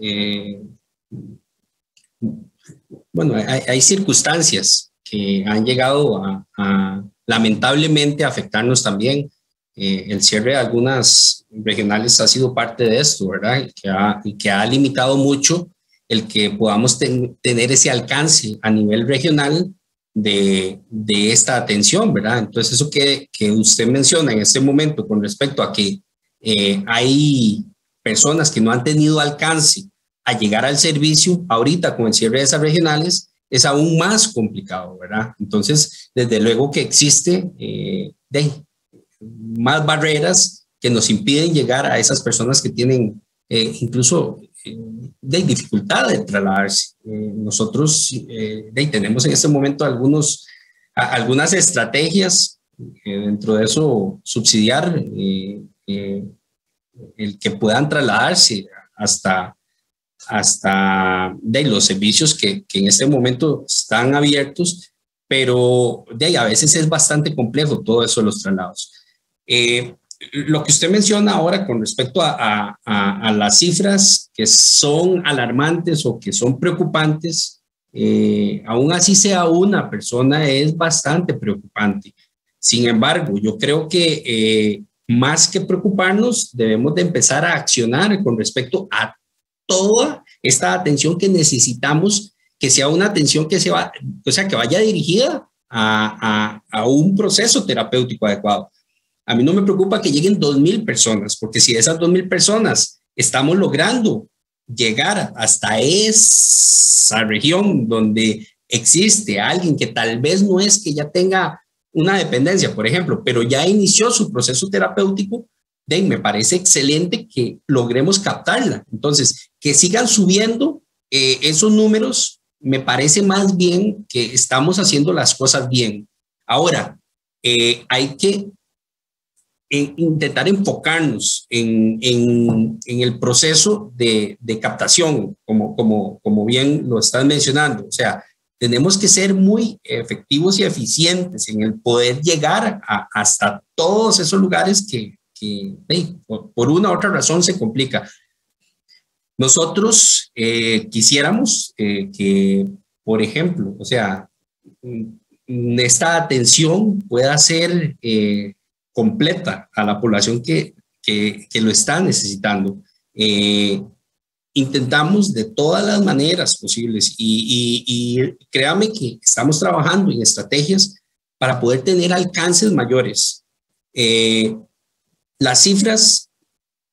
hay circunstancias que han llegado a lamentablemente afectarnos también. El cierre de algunas regionales ha sido parte de esto, ¿verdad? Y que ha limitado mucho el que podamos tener ese alcance a nivel regional de esta atención, ¿verdad? Entonces, eso que usted menciona en este momento con respecto a que hay personas que no han tenido alcance a llegar al servicio, ahorita con el cierre de esas regionales, es aún más complicado, ¿verdad? Entonces, desde luego que existe más barreras que nos impiden llegar a esas personas que tienen incluso dificultad de trasladarse. Nosotros tenemos en este momento algunas estrategias, dentro de eso subsidiar el que puedan trasladarse hasta los servicios que en este momento están abiertos, pero a veces es bastante complejo todo eso de los traslados. Lo que usted menciona ahora con respecto a las cifras que son alarmantes o que son preocupantes, aún así sea una persona, es bastante preocupante. Sin embargo, yo creo que más que preocuparnos, debemos de empezar a accionar con respecto a toda esta atención que necesitamos, que sea una atención que que vaya dirigida a un proceso terapéutico adecuado. A mí no me preocupa que lleguen 2,000 personas, porque si de esas 2,000 personas estamos logrando llegar hasta esa región donde existe alguien que tal vez no es que ya tenga una dependencia, por ejemplo, pero ya inició su proceso terapéutico, me parece excelente que logremos captarla. Entonces, que sigan subiendo esos números, me parece más bien que estamos haciendo las cosas bien. Ahora, hay que intentar enfocarnos en el proceso de captación, como bien lo están mencionando. O sea, tenemos que ser muy efectivos y eficientes en el poder llegar hasta todos esos lugares que por una u otra razón se complica. Nosotros quisiéramos que, por ejemplo, o sea, esta atención pueda ser completa a la población que lo está necesitando. Intentamos de todas las maneras posibles y créame que estamos trabajando en estrategias para poder tener alcances mayores. Las cifras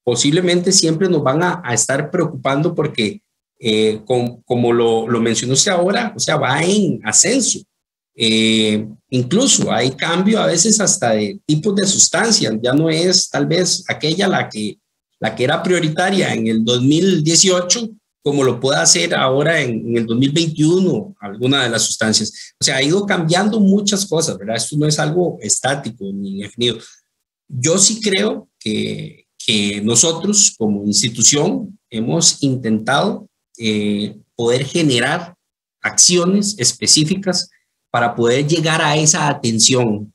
posiblemente siempre nos van a estar preocupando porque, como lo mencionó usted ahora, o sea, va en ascenso. Incluso hay cambio a veces hasta de tipos de sustancias. Ya no es tal vez aquella la que era prioritaria en el 2018, como lo pueda hacer ahora en el 2021, alguna de las sustancias. O sea, ha ido cambiando muchas cosas, ¿verdad? Esto no es algo estático ni definido. Yo sí creo que nosotros como institución hemos intentado poder generar acciones específicas para poder llegar a esa atención,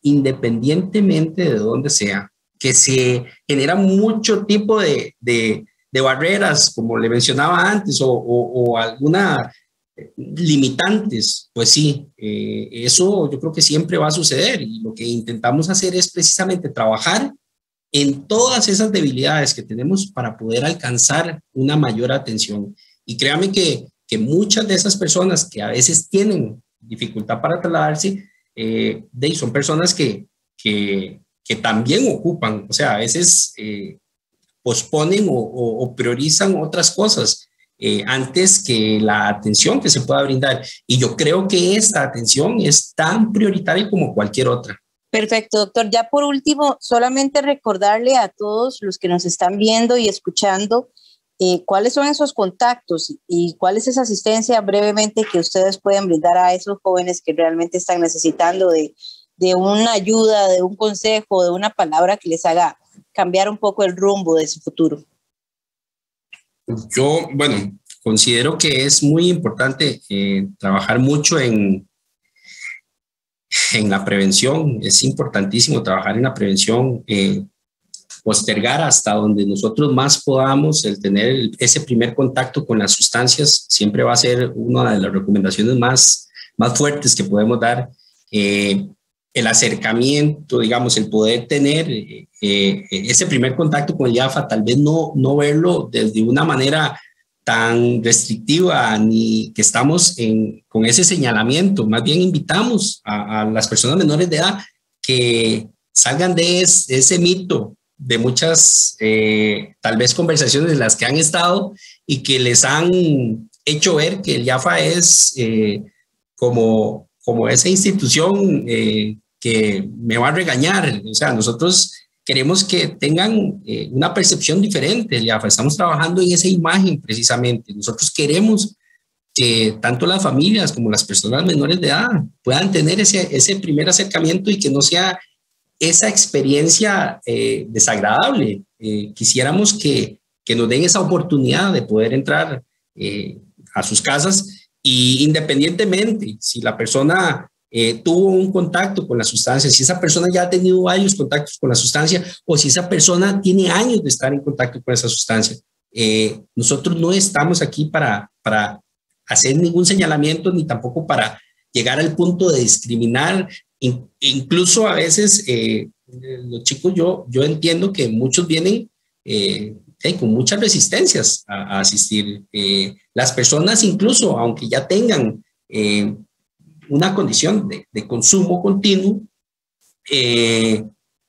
independientemente de dónde sea, que se genera mucho tipo de barreras, como le mencionaba antes, o alguna limitantes, pues sí, eso yo creo que siempre va a suceder, y lo que intentamos hacer es precisamente trabajar en todas esas debilidades que tenemos para poder alcanzar una mayor atención. Y créame que muchas de esas personas que a veces tienen dificultad para trasladarse, son personas que también ocupan, o sea, a veces posponen o priorizan otras cosas antes que la atención que se pueda brindar. Y yo creo que esta atención es tan prioritaria como cualquier otra. Perfecto, doctor. Ya por último, solamente recordarle a todos los que nos están viendo y escuchando ¿Cuáles son esos contactos y cuál es esa asistencia brevemente que ustedes pueden brindar a esos jóvenes que realmente están necesitando de una ayuda, de un consejo, de una palabra que les haga cambiar un poco el rumbo de su futuro? Yo, bueno, considero que es muy importante trabajar mucho en la prevención. Es importantísimo trabajar en la prevención, postergar hasta donde nosotros más podamos el tener ese primer contacto con las sustancias. Siempre va a ser una de las recomendaciones más fuertes que podemos dar. El acercamiento, digamos, el poder tener ese primer contacto con el IAFA, tal vez no verlo desde una manera tan restrictiva ni que estamos con ese señalamiento. Más bien invitamos a las personas menores de edad que salgan de ese mito de muchas tal vez conversaciones en las que han estado y que les han hecho ver que el IAFA es como esa institución que me va a regañar. O sea, nosotros queremos que tengan una percepción diferente del IAFA. Estamos trabajando en esa imagen precisamente. Nosotros queremos que tanto las familias como las personas menores de edad puedan tener ese primer acercamiento y que no sea esa experiencia desagradable. Quisiéramos que nos den esa oportunidad de poder entrar a sus casas y independientemente si la persona tuvo un contacto con la sustancia, si esa persona ya ha tenido varios contactos con la sustancia o si esa persona tiene años de estar en contacto con esa sustancia. Nosotros no estamos aquí para hacer ningún señalamiento ni tampoco para llegar al punto de discriminar. Incluso a veces los chicos, yo entiendo que muchos vienen con muchas resistencias a asistir. Las personas incluso, aunque ya tengan una condición de consumo continuo,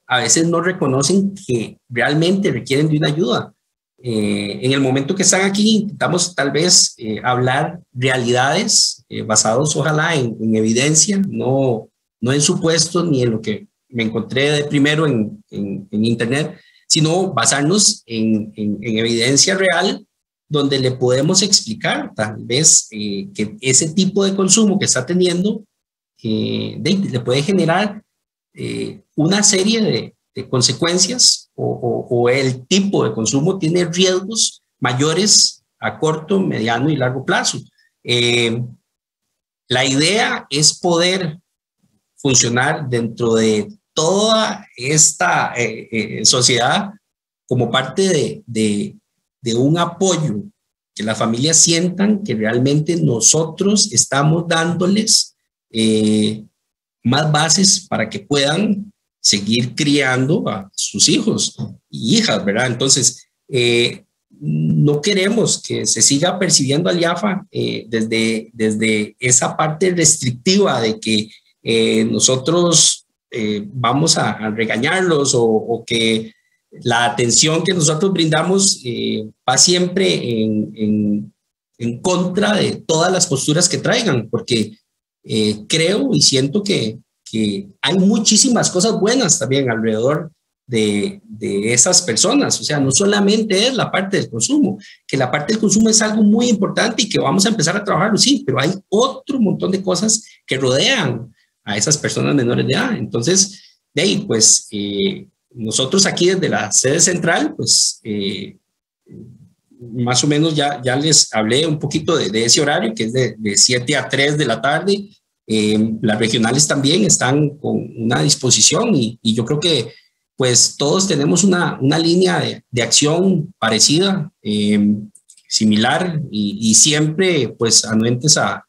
a veces no reconocen que realmente requieren de una ayuda. En el momento que están aquí, intentamos tal vez hablar realidades basados ojalá en evidencia, no en supuestos ni en lo que me encontré de primero en internet, sino basarnos en evidencia real donde le podemos explicar tal vez que ese tipo de consumo que está teniendo le puede generar una serie de consecuencias o el tipo de consumo tiene riesgos mayores a corto, mediano y largo plazo. La idea es poder funcionar dentro de toda esta sociedad como parte de un apoyo, que las familias sientan que realmente nosotros estamos dándoles más bases para que puedan seguir criando a sus hijos y hijas, ¿verdad? Entonces, no queremos que se siga percibiendo al IAFA desde esa parte restrictiva de que nosotros vamos a regañarlos o que la atención que nosotros brindamos va siempre en contra de todas las posturas que traigan, porque creo y siento que hay muchísimas cosas buenas también alrededor de esas personas. O sea, no solamente es la parte del consumo, que la parte del consumo es algo muy importante y que vamos a empezar a trabajarlo, sí, pero hay otro montón de cosas que rodean a esas personas menores de edad. Entonces, de ahí, pues, nosotros aquí desde la sede central, pues, más o menos ya les hablé un poquito de ese horario, que es de 7 a 3 de la tarde. Las regionales también están con una disposición y yo creo que pues todos tenemos una línea de acción parecida, similar y siempre pues anuentes a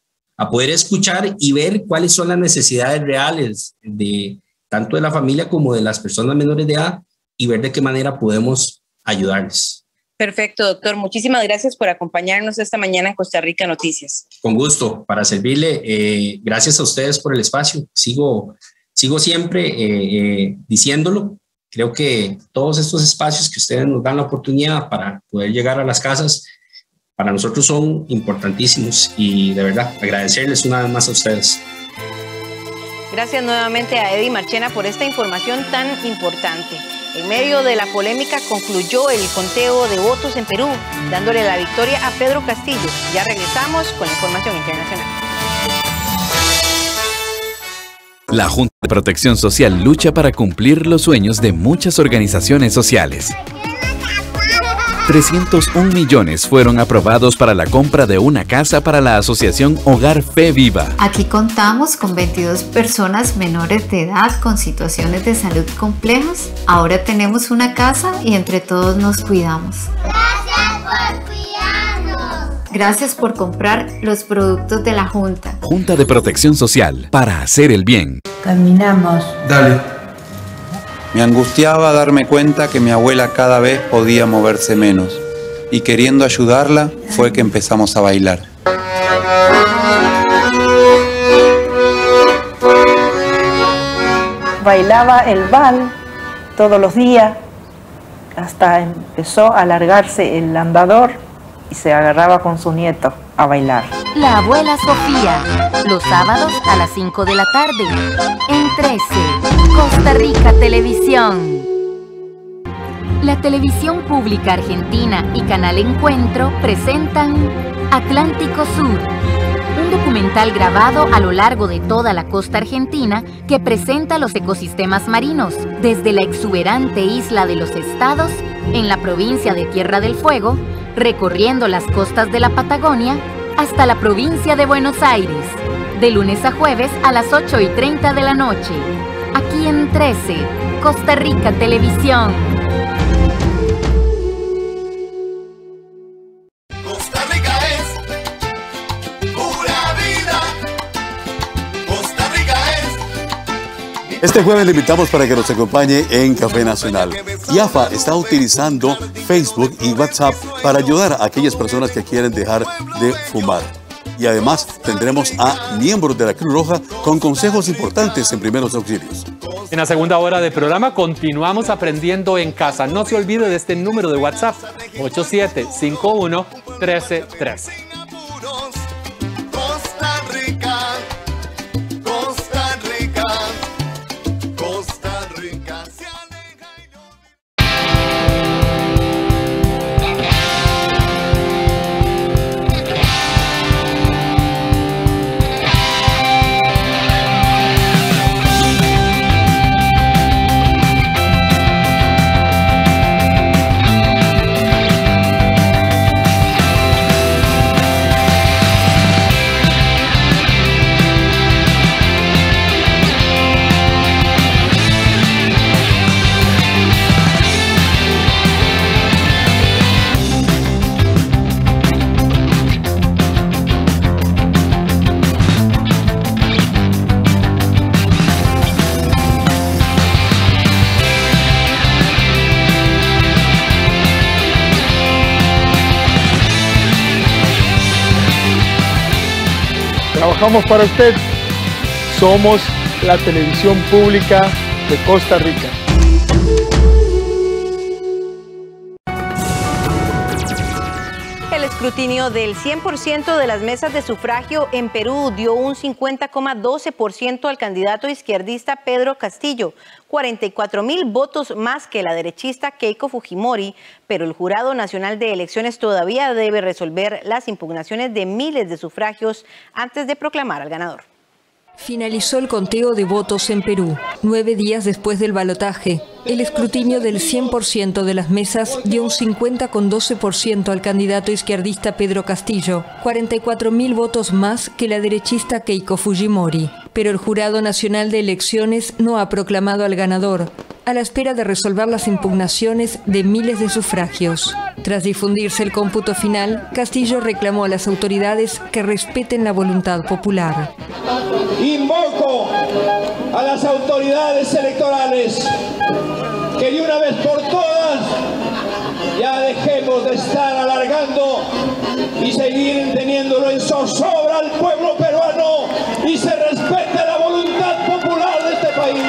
poder escuchar y ver cuáles son las necesidades reales de tanto de la familia como de las personas menores de edad y ver de qué manera podemos ayudarles. Perfecto, doctor. Muchísimas gracias por acompañarnos esta mañana en Costa Rica Noticias. Con gusto, para servirle. Gracias a ustedes por el espacio. Sigo siempre diciéndolo. Creo que todos estos espacios que ustedes nos dan la oportunidad para poder llegar a las casas, para nosotros son importantísimos y de verdad agradecerles una vez más a ustedes. Gracias nuevamente a Eddie Marchena por esta información tan importante. En medio de la polémica concluyó el conteo de votos en Perú, dándole la victoria a Pedro Castillo. Ya regresamos con la información internacional. La Junta de Protección Social lucha para cumplir los sueños de muchas organizaciones sociales. 301 millones fueron aprobados para la compra de una casa para la asociación Hogar Fe Viva. Aquí contamos con 22 personas menores de edad con situaciones de salud complejas. Ahora tenemos una casa y entre todos nos cuidamos. Gracias por cuidarnos. Gracias por comprar los productos de la Junta. Junta de Protección Social, para hacer el bien. Caminamos. Dale. Me angustiaba darme cuenta que mi abuela cada vez podía moverse menos, y queriendo ayudarla fue que empezamos a bailar. Bailaba el vals todos los días, hasta empezó a alargarse el andador y se agarraba con su nieto a bailar. La abuela Sofía, los sábados a las 5 de la tarde, en 13, Costa Rica Televisión. La televisión pública argentina y Canal Encuentro presentan Atlántico Sur, un documental grabado a lo largo de toda la costa argentina que presenta los ecosistemas marinos, desde la exuberante isla de los Estados, en la provincia de Tierra del Fuego, recorriendo las costas de la Patagonia, hasta la provincia de Buenos Aires, de lunes a jueves a las 8:30 de la noche, aquí en 13, Costa Rica Televisión. Costa Rica es pura vida. Costa Rica es. Este jueves le invitamos para que nos acompañe en Café Nacional. IAFA está utilizando Facebook y WhatsApp para ayudar a aquellas personas que quieren dejar de fumar. Y además tendremos a miembros de la Cruz Roja con consejos importantes en primeros auxilios. En la segunda hora del programa continuamos aprendiendo en casa. No se olvide de este número de WhatsApp, 8751-1313. Costa Rica, Costa Rica, Costa Rica. Trabajamos para usted. Somos la televisión pública de Costa Rica. El escrutinio del 100% de las mesas de sufragio en Perú dio un 50,12% al candidato izquierdista Pedro Castillo, 44,000 votos más que la derechista Keiko Fujimori, pero el Jurado Nacional de Elecciones todavía debe resolver las impugnaciones de miles de sufragios antes de proclamar al ganador. Finalizó el conteo de votos en Perú, 9 días después del balotaje. El escrutinio del 100% de las mesas dio un 50,12% al candidato izquierdista Pedro Castillo, 44,000 votos más que la derechista Keiko Fujimori. Pero el Jurado Nacional de Elecciones no ha proclamado al ganador, a la espera de resolver las impugnaciones de miles de sufragios. Tras difundirse el cómputo final, Castillo reclamó a las autoridades que respeten la voluntad popular. Invoco a las autoridades electorales que de una vez por todas ya dejemos de estar alargando y seguir teniéndolo en zozobra al pueblo peruano y se respete la voluntad popular de este país.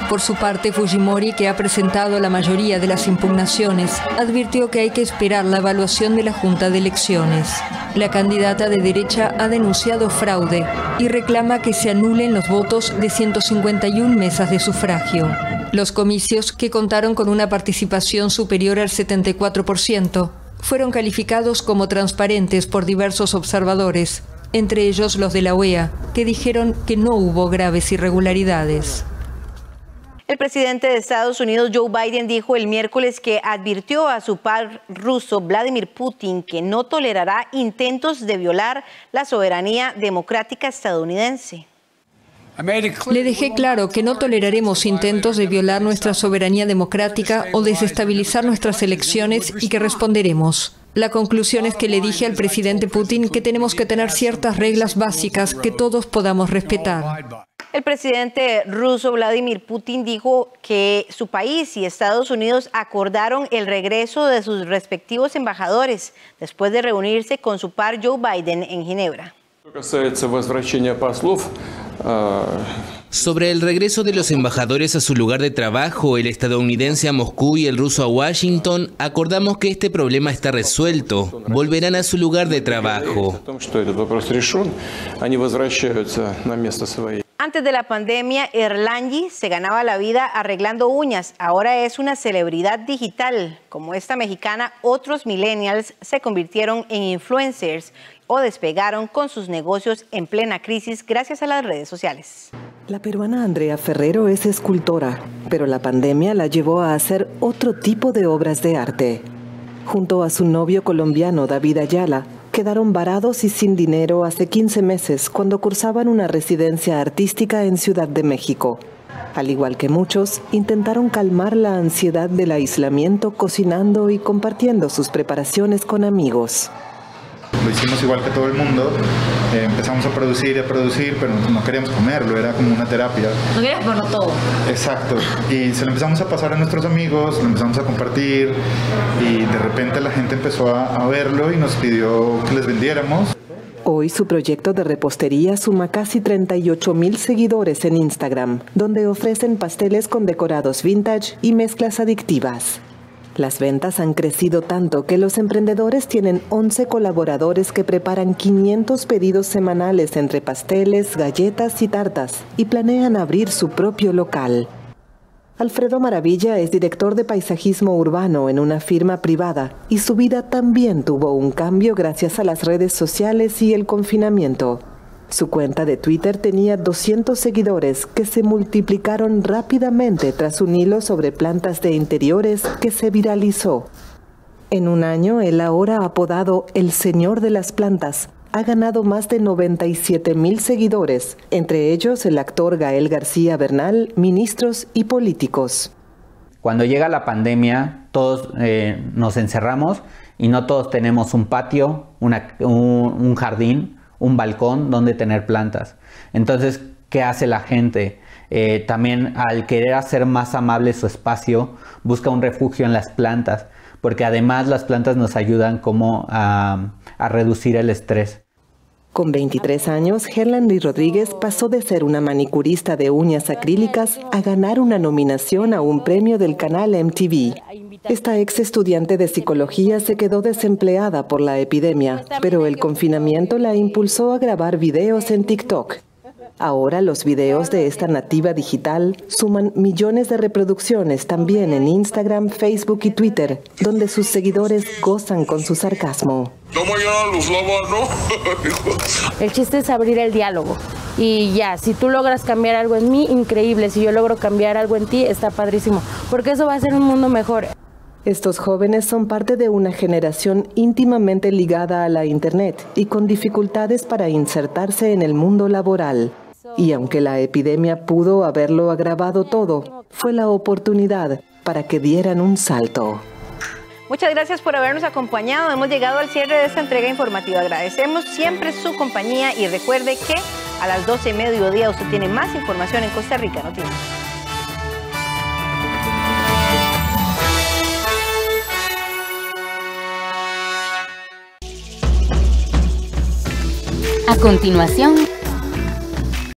Por su parte, Fujimori, que ha presentado la mayoría de las impugnaciones, advirtió que hay que esperar la evaluación de la Junta de Elecciones. La candidata de derecha ha denunciado fraude y reclama que se anulen los votos de 151 mesas de sufragio. Los comicios, que contaron con una participación superior al 74%, fueron calificados como transparentes por diversos observadores, entre ellos los de la OEA, que dijeron que no hubo graves irregularidades. El presidente de Estados Unidos, Joe Biden, dijo el miércoles que advirtió a su par ruso, Vladimir Putin, que no tolerará intentos de violar la soberanía democrática estadounidense. Le dejé claro que no toleraremos intentos de violar nuestra soberanía democrática o desestabilizar nuestras elecciones y que responderemos. La conclusión es que le dije al presidente Putin que tenemos que tener ciertas reglas básicas que todos podamos respetar. El presidente ruso Vladimir Putin dijo que su país y Estados Unidos acordaron el regreso de sus respectivos embajadores después de reunirse con su par Joe Biden en Ginebra. Sobre el regreso de los embajadores a su lugar de trabajo, el estadounidense a Moscú y el ruso a Washington, acordamos que este problema está resuelto. Volverán a su lugar de trabajo. Antes de la pandemia, Erlangi se ganaba la vida arreglando uñas. Ahora es una celebridad digital. Como esta mexicana, otros millennials se convirtieron en influencers o despegaron con sus negocios en plena crisis gracias a las redes sociales. La peruana Andrea Ferrero es escultora, pero la pandemia la llevó a hacer otro tipo de obras de arte. Junto a su novio colombiano David Ayala, quedaron varados y sin dinero hace 15 meses cuando cursaban una residencia artística en Ciudad de México. Al igual que muchos, intentaron calmar la ansiedad del aislamiento cocinando y compartiendo sus preparaciones con amigos. Lo hicimos igual que todo el mundo, empezamos a producir, pero no queríamos comerlo, era como una terapia. No querías comerlo todo. Exacto, y se lo empezamos a pasar a nuestros amigos, lo empezamos a compartir y de repente la gente empezó a verlo y nos pidió que les vendiéramos. Hoy su proyecto de repostería suma casi 38,000 seguidores en Instagram, donde ofrecen pasteles con decorados vintage y mezclas adictivas. Las ventas han crecido tanto que los emprendedores tienen 11 colaboradores que preparan 500 pedidos semanales entre pasteles, galletas y tartas y planean abrir su propio local. Alfredo Maravilla es director de paisajismo urbano en una firma privada y su vida también tuvo un cambio gracias a las redes sociales y el confinamiento. Su cuenta de Twitter tenía 200 seguidores que se multiplicaron rápidamente tras un hilo sobre plantas de interiores que se viralizó. En un año, el ahora apodado El Señor de las Plantas ha ganado más de 97,000 seguidores, entre ellos el actor Gael García Bernal, ministros y políticos. Cuando llega la pandemia, todos nos encerramos y no todos tenemos un patio, un jardín, un balcón donde tener plantas. Entonces, ¿qué hace la gente? También al querer hacer más amable su espacio, busca un refugio en las plantas, porque además las plantas nos ayudan como a reducir el estrés. Con 23 años, Herlandy Rodríguez pasó de ser una manicurista de uñas acrílicas a ganar una nominación a un premio del canal MTV. Esta ex estudiante de psicología se quedó desempleada por la epidemia, pero el confinamiento la impulsó a grabar videos en TikTok. Ahora los videos de esta nativa digital suman millones de reproducciones también en Instagram, Facebook y Twitter, donde sus seguidores gozan con su sarcasmo. El chiste es abrir el diálogo. Y ya, si tú logras cambiar algo en mí, increíble. Si yo logro cambiar algo en ti, está padrísimo. Porque eso va a ser un mundo mejor. Estos jóvenes son parte de una generación íntimamente ligada a la Internet y con dificultades para insertarse en el mundo laboral. Y aunque la epidemia pudo haberlo agravado todo, fue la oportunidad para que dieran un salto. Muchas gracias por habernos acompañado. Hemos llegado al cierre de esta entrega informativa. Agradecemos siempre su compañía y recuerde que a las 12 del mediodía usted tiene más información en Costa Rica Noticias. A continuación,